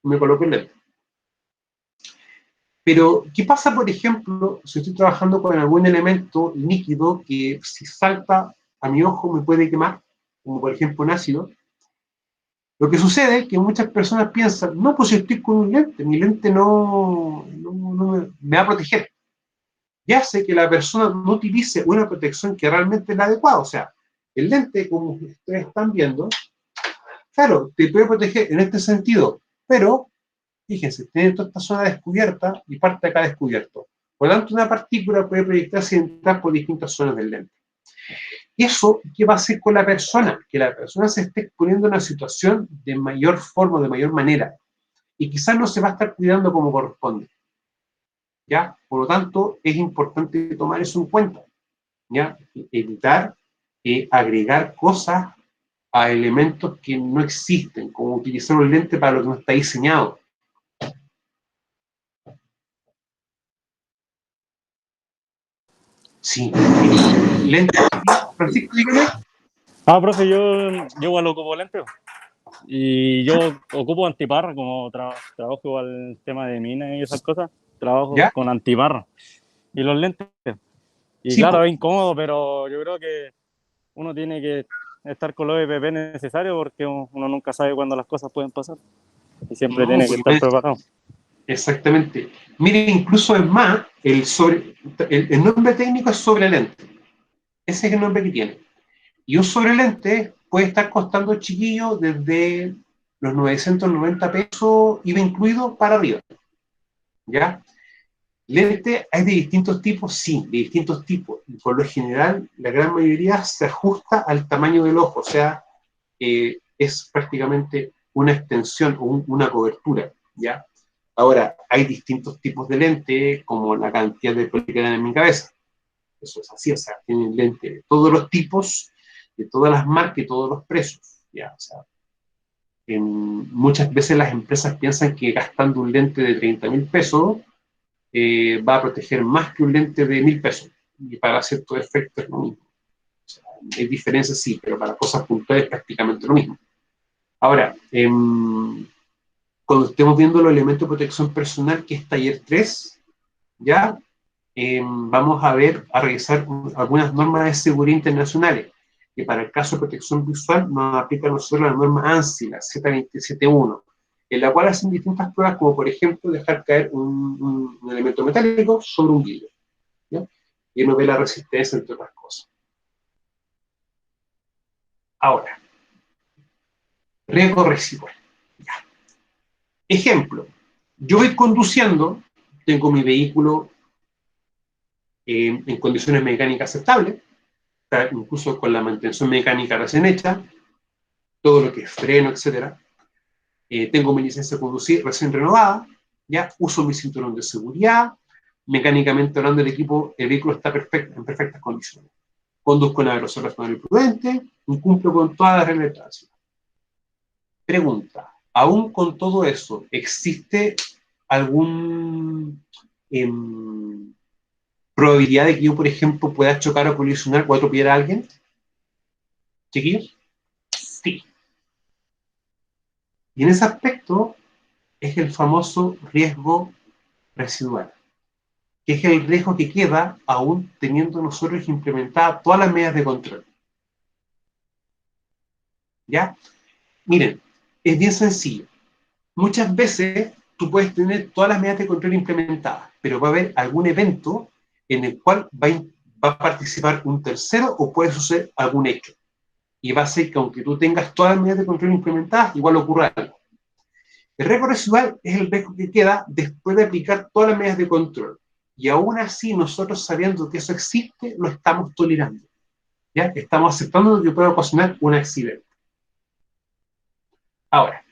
me coloco el lente. Pero, ¿qué pasa, por ejemplo, si estoy trabajando con algún elemento líquido que si salta a mi ojo me puede quemar? como por ejemplo un ácido, lo que sucede es que muchas personas piensan, no, pues si estoy con un lente, mi lente no me va a proteger. Y hace que la persona no utilice una protección que realmente es la adecuada. O sea, el lente, como ustedes están viendo, claro, te puede proteger en este sentido, pero fíjense, tiene toda esta zona descubierta y parte de acá descubierto. Por lo tanto, una partícula puede proyectarse y entrar por distintas zonas del lente. ¿Y eso qué va a hacer con la persona? Que la persona se esté exponiendo a una situación de mayor forma, de mayor manera, y quizás no se va a estar cuidando como corresponde. ¿Ya? Por lo tanto, es importante tomar eso en cuenta. ¿Ya? Evitar agregar cosas a elementos que no existen, como utilizar un lente para lo que no está diseñado. Sí, lente. Francisco, dígame. Ah, profe, yo igual ocupo lentes. Y yo ocupo antiparra, como trabajo igual en el tema de minas y esas cosas. Trabajo ¿Ya? con antiparra. Y los lentes. Y Sí, claro, po. es incómodo, pero yo creo que uno tiene que estar con los EPP necesarios porque uno nunca sabe cuándo las cosas pueden pasar. Y siempre No, tiene que por estar preparado. exactamente. Mire, incluso es más, el nombre técnico es sobrelente. Ese es el nombre que tiene. Y un sobrelente puede estar costando, chiquillo, desde los 990 pesos, IVA incluido, para arriba. ¿Ya? Lente hay de distintos tipos, sí, de distintos tipos. Y por lo general, la gran mayoría se ajusta al tamaño del ojo, o sea, es prácticamente una extensión o una cobertura, ¿ya? Ahora, hay distintos tipos de lente, como la cantidad de pelo que quedan en mi cabeza. Eso es así, o sea, tienen lente de todos los tipos, de todas las marcas y todos los precios, ¿ya? O sea, muchas veces las empresas piensan que gastando un lente de 30.000 pesos va a proteger más que un lente de 1.000 pesos. Y para ciertos efectos es lo mismo. O sea, hay diferencias, sí, pero para cosas puntuales es prácticamente lo mismo. Ahora, cuando estemos viendo los elementos de protección personal, que es taller 3, ya vamos a ver, a revisar algunas normas de seguridad internacionales, que para el caso de protección visual nos aplica a nosotros la norma ANSI, la Z271, en la cual hacen distintas pruebas, como por ejemplo dejar caer un elemento metálico sobre un vidrio, ¿ya? Y uno ve la resistencia, entre otras cosas. Ahora, riesgo residual. Ya. Ejemplo, yo voy conduciendo, tengo mi vehículo en condiciones mecánicas aceptables, incluso con la mantención mecánica recién hecha, todo lo que es freno, etcétera. Tengo mi licencia de conducir recién renovada, ya uso mi cinturón de seguridad, mecánicamente hablando el vehículo está en perfectas condiciones. Conduzco en la velocidad razonable y prudente, y cumplo con todas las reglas de tránsito. Pregunta, aún con todo eso, ¿existe algún probabilidad de que yo, por ejemplo, pueda chocar o colisionar o atropellar a alguien? ¿Chiquillos? Sí. Y en ese aspecto es el famoso riesgo residual, que es el riesgo que queda aún teniendo nosotros implementadas todas las medidas de control. ¿Ya? Miren, es bien sencillo. Muchas veces tú puedes tener todas las medidas de control implementadas, pero va a haber algún evento en el cual va a participar un tercero o puede suceder algún hecho. Y va a ser que aunque tú tengas todas las medidas de control implementadas, igual ocurra algo. El riesgo residual es el riesgo que queda después de aplicar todas las medidas de control. Y aún así, nosotros sabiendo que eso existe, lo estamos tolerando. ¿Ya? Estamos aceptando que puede ocasionar un accidente. Ahora,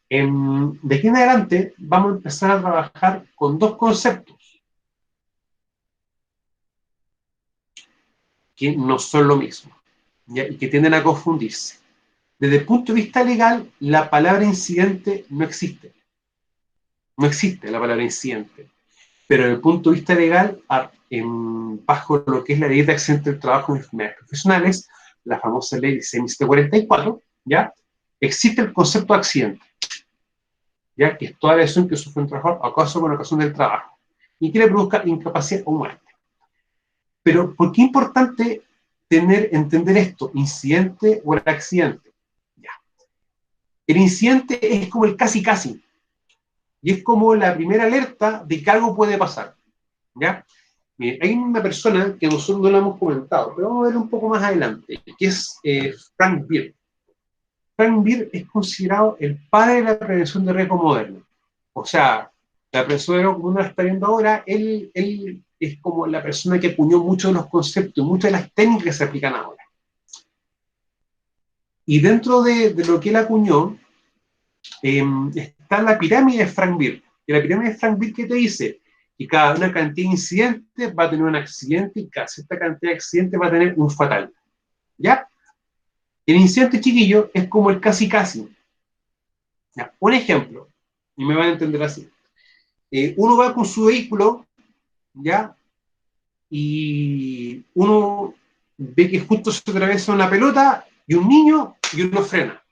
de aquí en adelante vamos a empezar a trabajar con dos conceptos que no son lo mismo, ¿ya? Y que tienden a confundirse. Desde el punto de vista legal, la palabra incidente no existe. No existe la palabra incidente. Pero desde el punto de vista legal, bajo lo que es la ley de accidentes del trabajo en enfermedades profesionales, la famosa ley 16.744, ¿ya? Existe el concepto de accidente, ¿ya? Que es toda lesión que sufre un trabajador a causa o con ocasión del trabajo y que le produzca incapacidad o muerte. Pero, ¿por qué es importante entender esto, incidente o el accidente. Ya. El incidente es como el casi casi, y es como la primera alerta de que algo puede pasar. ¿Ya? Miren, hay una persona que nosotros no la hemos comentado, pero vamos a ver un poco más adelante, que es Frank Beard. Frank Beard es considerado el padre de la prevención de riesgo moderno. O sea, la prevención de riesgo como uno la está viendo ahora, él es como la persona que acuñó muchos de los conceptos, muchas de las técnicas que se aplican ahora. Y dentro de lo que él acuñó, está la pirámide de Frank Beard. Y la pirámide de Frank Beard, ¿qué te dice? Que cada una cantidad de incidentes va a tener un accidente y cada cierta cantidad de accidentes va a tener un fatal. ¿Ya? El incidente chiquillo es como el casi casi. ¿Ya? Un ejemplo, y me van a entender así. Uno va con su vehículo, ¿ya? Y uno ve que justo se atraviesa una pelota y un niño y uno frena.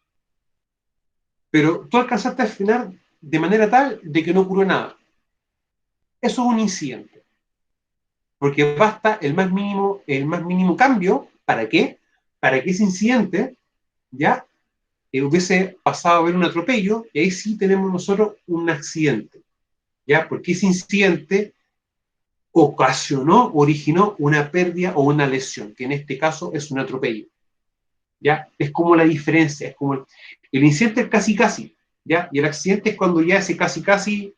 Pero tú alcanzaste a frenar de manera tal de que no ocurrió nada. Eso es un incidente. Porque basta el más mínimo cambio, ¿para qué? Para que ese incidente, ¿ya? Hubiese pasado a haber un atropello, y ahí sí tenemos nosotros un accidente, ¿ya? Porque ese incidente originó una pérdida o una lesión, que en este caso es un atropello, ¿ya? Es como la diferencia, es como el incidente es casi casi, ¿ya? Y el accidente es cuando ya ese casi casi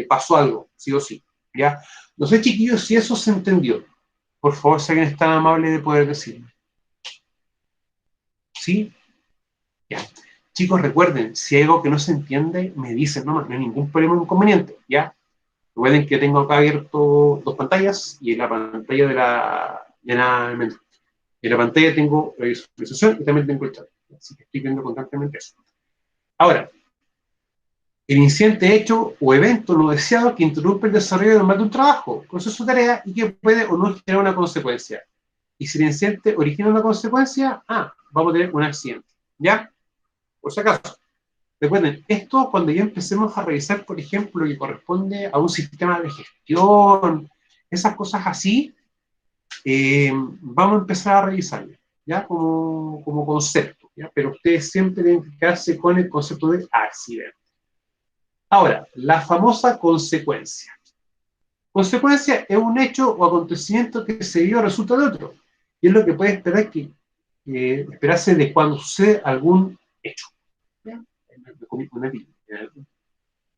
pasó algo, sí o sí, ¿ya? No sé, chiquillos, si eso se entendió. Por favor, si alguien es tan amable de poder decirme. ¿Sí? Ya. Chicos, recuerden, si hay algo que no se entiende, me dicen nomás, no hay ningún problema o inconveniente, ¿ya? Recuerden que tengo acá abierto dos pantallas y en la pantalla en la pantalla tengo la visualización y también tengo el chat. Así que estoy viendo constantemente eso. Ahora, el incidente hecho o evento no deseado que interrumpe el desarrollo normal de un trabajo, proceso o tarea y que puede o no generar una consecuencia. Y si el incidente origina una consecuencia, vamos a tener un accidente. ¿Ya? Por si acaso. Recuerden, esto cuando ya empecemos a revisar, por ejemplo, lo que corresponde a un sistema de gestión, esas cosas así, vamos a empezar a revisarlo, ¿ya? Como concepto, ¿ya? Pero ustedes siempre tienen que quedarse con el concepto de accidente. Ahora, la famosa consecuencia. Consecuencia es un hecho o acontecimiento que se dio a resulta de otro. Y es lo que puede esperarse de cuando sucede algún hecho. ¿Ya?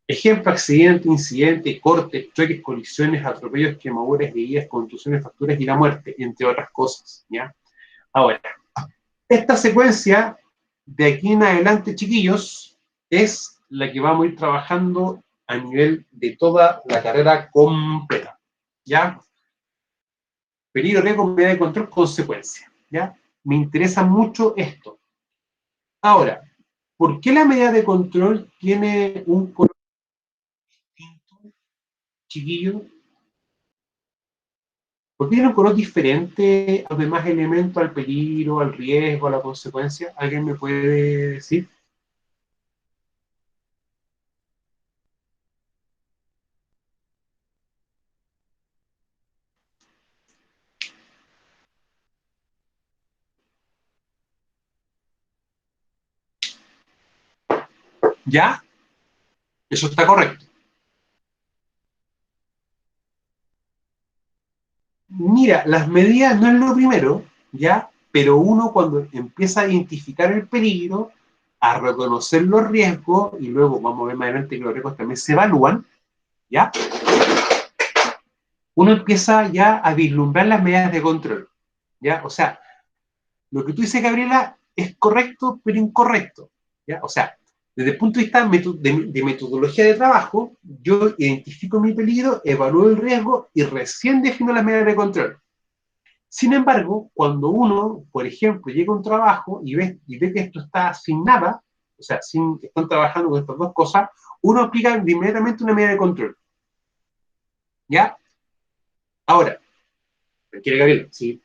Ejemplo, accidente, incidente, cortes, choques, colisiones, atropellos, quemaduras, heridas, contusiones, fracturas y la muerte, entre otras cosas. ¿Ya? Ahora, esta secuencia de aquí en adelante, chiquillos, es la que vamos a ir trabajando a nivel de toda la carrera completa. ¿Ya? Peligro, riesgo, medida de control, consecuencia. ¿Ya? Me interesa mucho esto. Ahora, ¿por qué la medida de control tiene un color distinto, chiquillo? ¿Por qué tiene un color diferente a los demás elementos, al peligro, al riesgo, a la consecuencia? ¿Alguien me puede decir? ¿Ya? Eso está correcto. Mira, las medidas no es lo primero, ¿ya? Pero uno cuando empieza a identificar el peligro, a reconocer los riesgos, y luego vamos a ver más adelante que los riesgos también se evalúan, ¿ya? Uno empieza ya a vislumbrar las medidas de control, ¿ya? O sea, lo que tú dices, Gabriela, es correcto, pero incorrecto, ¿ya? O sea, desde el punto de vista de metodología de trabajo, yo identifico mi peligro, evalúo el riesgo y recién defino las medidas de control. Sin embargo, cuando uno, por ejemplo, llega a un trabajo y ve que esto está sin nada, o sea, están trabajando con estas dos cosas, uno aplica inmediatamente una medida de control. ¿Ya? Ahora, quiere Gabriel, sí.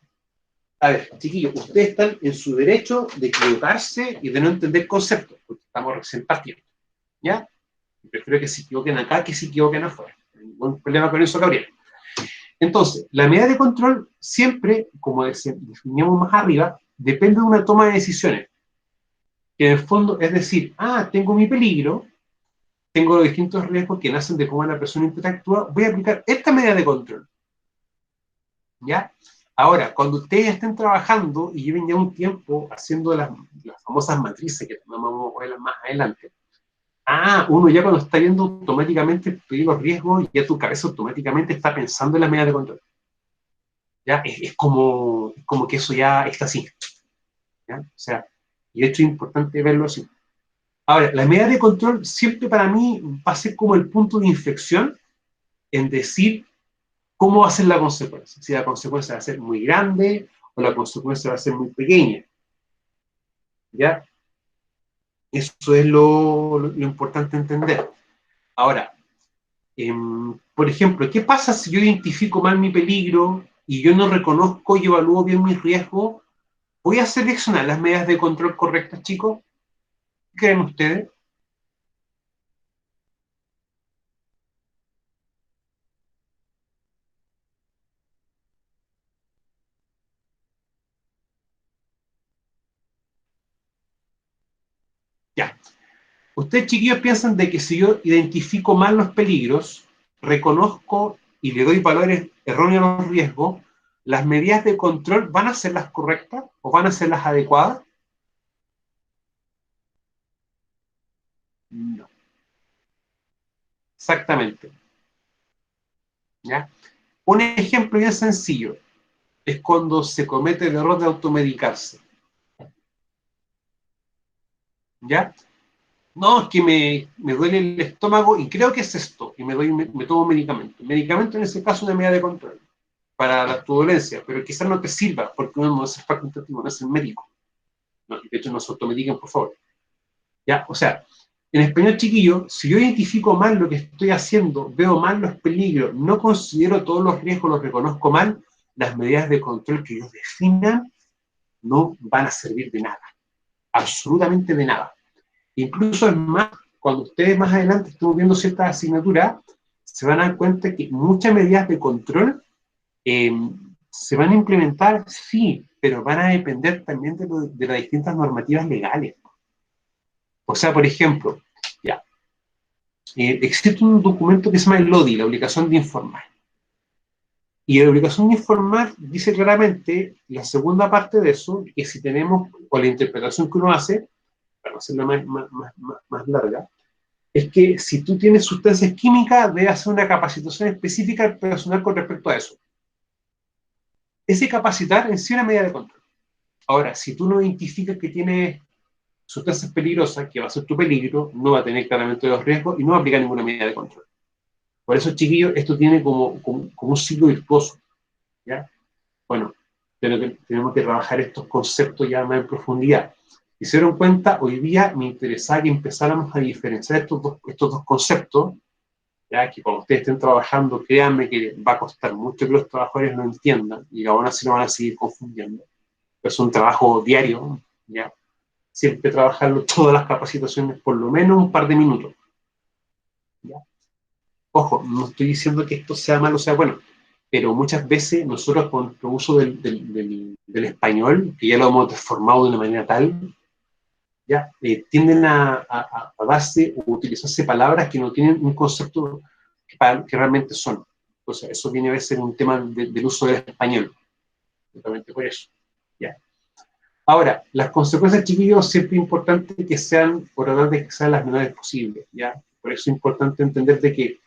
A ver, chiquillos, ustedes están en su derecho de equivocarse y de no entender conceptos, porque estamos recién partiendo. ¿Ya? Prefiero que se equivoquen acá que se equivoquen afuera. No hay ningún problema con eso, Gabriel. Entonces, la medida de control siempre, como definíamos más arriba, depende de una toma de decisiones. Que en el fondo es decir, tengo mi peligro, tengo los distintos riesgos que nacen de cómo la persona interactúa, voy a aplicar esta medida de control. ¿Ya? Ahora, cuando ustedes estén trabajando y lleven ya un tiempo haciendo las famosas matrices, que vamos a ver más adelante, uno ya cuando está viendo automáticamente los riesgos, ya tu cabeza automáticamente está pensando en la medida de control. ¿Ya? Es como que eso ya está así. ¿Ya? O sea, y de hecho es importante verlo así. Ahora, la medida de control siempre para mí va a ser como el punto de inflexión en decir cómo va a ser la consecuencia. Si la consecuencia va a ser muy grande o la consecuencia va a ser muy pequeña. ¿Ya? Eso es lo importante entender. Ahora, por ejemplo, ¿qué pasa si yo identifico mal mi peligro y yo no reconozco y evalúo bien mis riesgos? ¿Voy a seleccionar las medidas de control correctas, chicos? ¿Qué creen ustedes? Ya. Ustedes, chiquillos, piensan de que si yo identifico mal los peligros, reconozco y le doy valores erróneos a los riesgos, ¿las medidas de control van a ser las correctas o van a ser las adecuadas? No. Exactamente. ¿Ya? Un ejemplo bien sencillo es cuando se comete el error de automedicarse. ¿Ya? No, es que me duele el estómago y creo que es esto, y me tomo medicamento. Medicamento en ese caso es una medida de control para tu dolencia, pero quizás no te sirva porque uno no es el facultativo, no es el médico. No, de hecho, no se automediquen, por favor. ¿Ya? O sea, en español chiquillo, si yo identifico mal lo que estoy haciendo, veo mal los peligros, no considero todos los riesgos, los reconozco mal, las medidas de control que ellos definan no van a servir de nada, absolutamente de nada. Incluso es más, cuando ustedes más adelante estén viendo ciertas asignaturas, se van a dar cuenta que muchas medidas de control eh, se van a implementar, sí, pero van a depender también de las distintas normativas legales. O sea, por ejemplo, ya, existe un documento que se llama el LODI, la obligación de informar. Y la obligación de informar dice claramente, la segunda parte de eso, que si tenemos, o la interpretación que uno hace, para hacerla más larga, es que si tú tienes sustancias químicas, debes hacer una capacitación específica al personal con respecto a eso. Ese capacitar en sí es una medida de control. Ahora, si tú no identificas que tienes sustancias peligrosas, que va a ser tu peligro, no va a tener claramente los riesgos y no va a aplicar ninguna medida de control. Por eso, chiquillos, esto tiene como un ciclo virtuoso. ¿Ya? Bueno, pero tenemos que trabajar estos conceptos ya más en profundidad. Y se dieron cuenta, hoy día me interesaba que empezáramos a diferenciar estos dos conceptos, ya que cuando ustedes estén trabajando, créanme que va a costar mucho que los trabajadores lo entiendan y aún así lo van a seguir confundiendo. Es un trabajo diario, ¿ya? Siempre trabajarlo todas las capacitaciones por lo menos un par de minutos. ¿Ya? Ojo, no estoy diciendo que esto sea malo o sea bueno, pero muchas veces nosotros con el uso del español, que ya lo hemos transformado de una manera tal, ya tienden a darse o utilizarse palabras que no tienen un concepto que realmente son. O sea, eso viene a ser un tema del uso del español. Justamente por eso. ¿Ya? Ahora, las consecuencias, chiquillos, siempre es importante que sean, por tratar de que sean las menores posibles. ¿Ya? Por eso es importante entender de que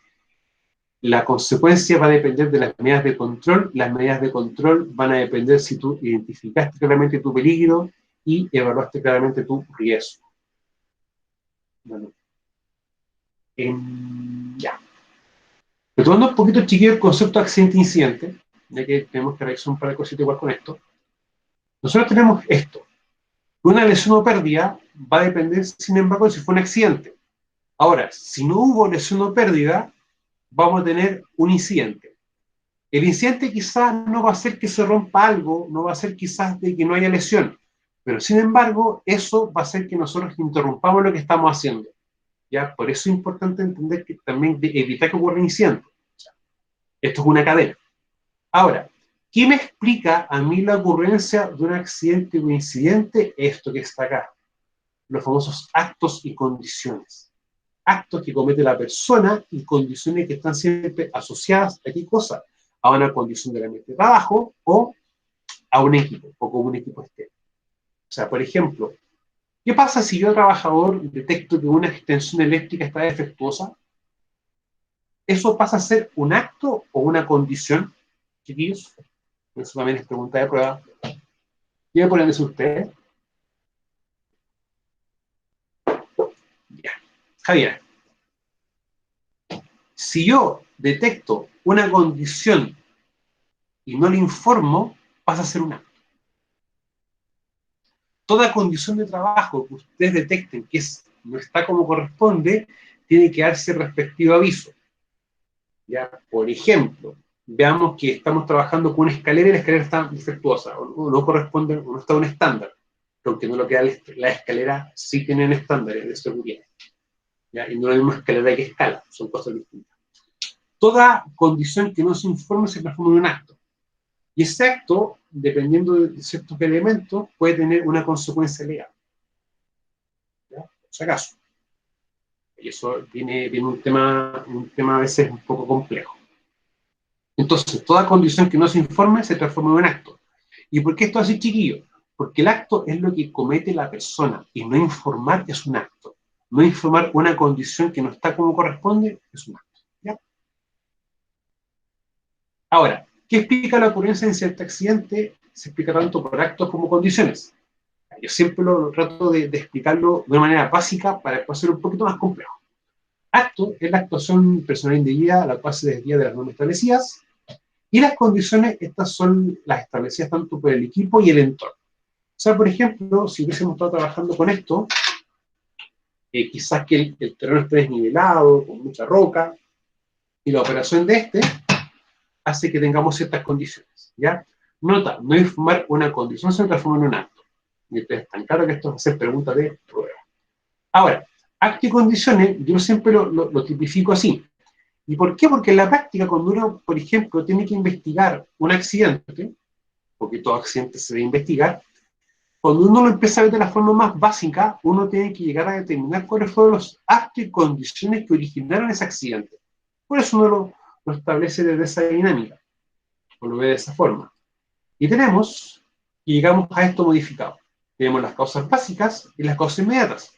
la consecuencia va a depender de las medidas de control. Las medidas de control van a depender si tú identificaste claramente tu peligro y evaluaste claramente tu riesgo. Bueno, ya. Retomando un poquito, chiquillos, el concepto de accidente-incidente, ya que tenemos que realizar un par de cositas igual con esto. Nosotros tenemos esto. Una lesión o pérdida va a depender, sin embargo, de si fue un accidente. Ahora, si no hubo lesión o pérdida, vamos a tener un incidente. El incidente quizás no va a ser que se rompa algo, no va a ser quizás de que no haya lesión, pero sin embargo, eso va a hacer que nosotros interrumpamos lo que estamos haciendo. ¿Ya? Por eso es importante entender que también evitar que ocurra un incidente. Esto es una cadena. Ahora, ¿qué me explica a mí la ocurrencia de un accidente o incidente? Esto que está acá, los famosos actos y condiciones. Actos que comete la persona y condiciones que están siempre asociadas a qué cosa, a una condición del ambiente de trabajo o a un equipo, o como un equipo externo. O sea, por ejemplo, ¿qué pasa si yo, trabajador, detecto que una extensión eléctrica está defectuosa? ¿Eso pasa a ser un acto o una condición, chiquillos? Eso también es pregunta de prueba. ¿Qué me ponen eso ustedes? Ya. Javier, si yo detecto una condición y no le informo, pasa a ser un acto. Toda condición de trabajo que ustedes detecten que no está como corresponde, tiene que darse respectivo aviso. ¿Ya? Por ejemplo, veamos que estamos trabajando con una escalera y la escalera está defectuosa, o no corresponde, o no está un estándar, aunque no lo que da la escalera sí tienen estándares de seguridad. ¿Ya? Y no es la misma escalera que escala, son cosas distintas. Toda condición que no se informe se transforma en un acto. Y ese acto, dependiendo de ciertos elementos, puede tener una consecuencia legal. ¿Ya? Por si acaso. Y eso viene un tema a veces un poco complejo. Entonces, toda condición que no se informe se transforma en un acto. ¿Y por qué esto así, chiquillo? Porque el acto es lo que comete la persona, y no informar es un acto. No informar una condición que no está como corresponde es un acto. ¿Ya? Ahora, ¿qué explica la ocurrencia de cierto accidente? Se explica tanto por actos como condiciones. Yo siempre lo trato de explicarlo de una manera básica para después ser un poquito más complejo. Acto es la actuación personal indebida a la cual se desvía de las normas establecidas, y las condiciones, estas son las establecidas tanto por el equipo y el entorno. O sea, por ejemplo, si hubiésemos estado trabajando con esto, quizás que el terreno esté desnivelado, con mucha roca, y la operación de este hace que tengamos ciertas condiciones, ¿ya? Nota, no informar una condición se transforma en un acto. Y ustedes están claros que esto va a ser pregunta de prueba. Ahora, acto y condiciones, yo siempre lo tipifico así. ¿Y por qué? Porque en la práctica, cuando uno, por ejemplo, tiene que investigar un accidente, porque todo accidente se debe investigar, cuando uno lo empieza a ver de la forma más básica, uno tiene que llegar a determinar cuáles fueron los actos y condiciones que originaron ese accidente. Por eso uno lo establece desde esa dinámica, o lo ve de esa forma. Y llegamos a esto modificado. Tenemos las causas básicas y las causas inmediatas,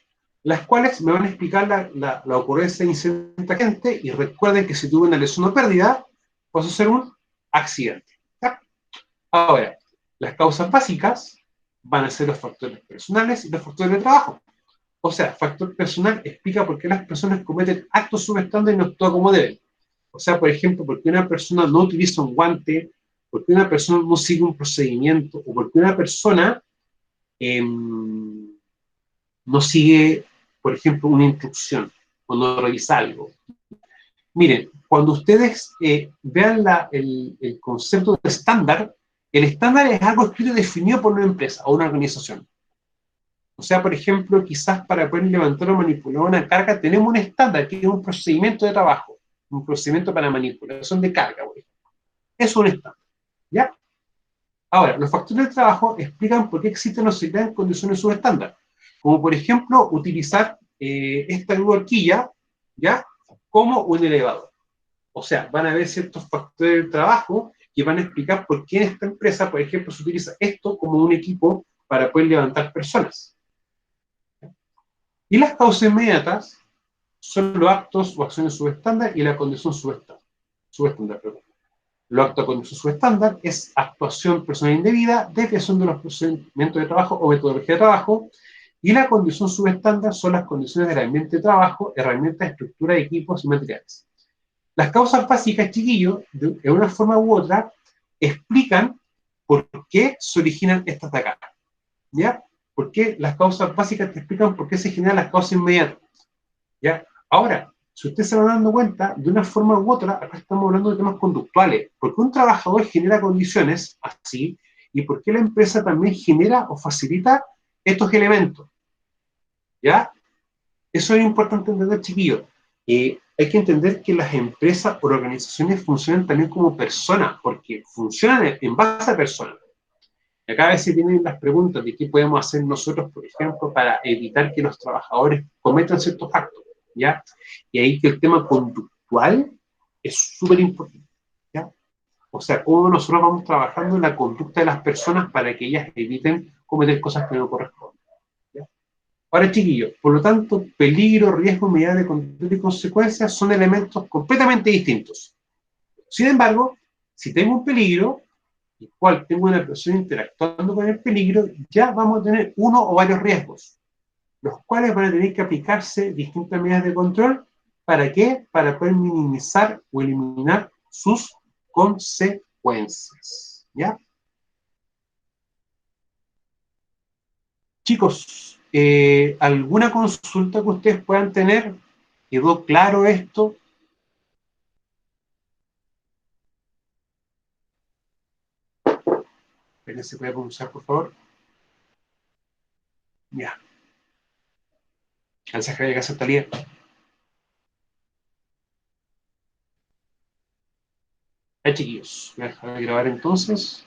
las cuales me van a explicar la ocurrencia de incidente agente, y recuerden que si tuve una lesión o pérdida, puede ser un accidente. ¿Ya? Ahora, las causas básicas van a ser los factores personales y los factores de trabajo. O sea, factor personal explica por qué las personas cometen actos subestándares y no actúan como deben. O sea, por ejemplo, por qué una persona no utiliza un guante, por qué una persona no sigue un procedimiento, o por qué una persona no sigue, por ejemplo, una instrucción, o no revisa algo. Miren, cuando ustedes vean el concepto de estándar, el estándar es algo escrito y definido por una empresa o una organización. O sea, por ejemplo, quizás para poder levantar o manipular una carga, tenemos un estándar, que es un procedimiento de trabajo, un procedimiento para manipulación de carga, por ejemplo. Eso es un estándar. ¿Ya? Ahora, los factores de trabajo explican por qué existen o se crean condiciones subestándar. Como, por ejemplo, utilizar esta horquilla, ¿ya? Como un elevador. O sea, van a haber ciertos factores de trabajo que van a explicar por qué en esta empresa, por ejemplo, se utiliza esto como un equipo para poder levantar personas. Y las causas inmediatas son los actos o acciones subestándar y la condición subestándar. Los actos o condición subestándar es actuación personal indebida, desviación de los procedimientos de trabajo o metodología de trabajo, y la condición subestándar son las condiciones del ambiente de trabajo, herramientas, estructura, equipos y materiales. Las causas básicas, chiquillos, de una forma u otra, explican por qué se originan estas atacadas. ¿Ya? Porque las causas básicas te explican por qué se generan las causas inmediatas. ¿Ya? Ahora, si ustedes se van dando cuenta, de una forma u otra, acá estamos hablando de temas conductuales. ¿Por qué un trabajador genera condiciones así? ¿Y por qué la empresa también genera o facilita estos elementos? ¿Ya? Eso es importante entender, chiquillos. hay que entender que las empresas o organizaciones funcionan también como personas, porque funcionan en base a personas. Y acá a veces vienen las preguntas de qué podemos hacer nosotros, por ejemplo, para evitar que los trabajadores cometan ciertos actos, ¿ya? Y ahí que el tema conductual es súper importante, ¿ya? O sea, cómo nosotros vamos trabajando en la conducta de las personas para que ellas eviten cometer cosas que no corresponden, ¿ya? Ahora, chiquillos, por lo tanto, peligro, riesgo, medida de control y consecuencias son elementos completamente distintos. Sin embargo, si tengo un peligro, el cual tengo una persona interactuando con el peligro, ya vamos a tener uno o varios riesgos, los cuales van a tener que aplicarse distintas medidas de control. ¿Para qué? Para poder minimizar o eliminar sus consecuencias. ¿Ya? Chicos, ¿alguna consulta que ustedes puedan tener? ¿Quedó claro esto? ¿Se puede pronunciar, por favor? Ya. Mensaje de casa, Talía. Chiquillos, voy a dejar de grabar entonces.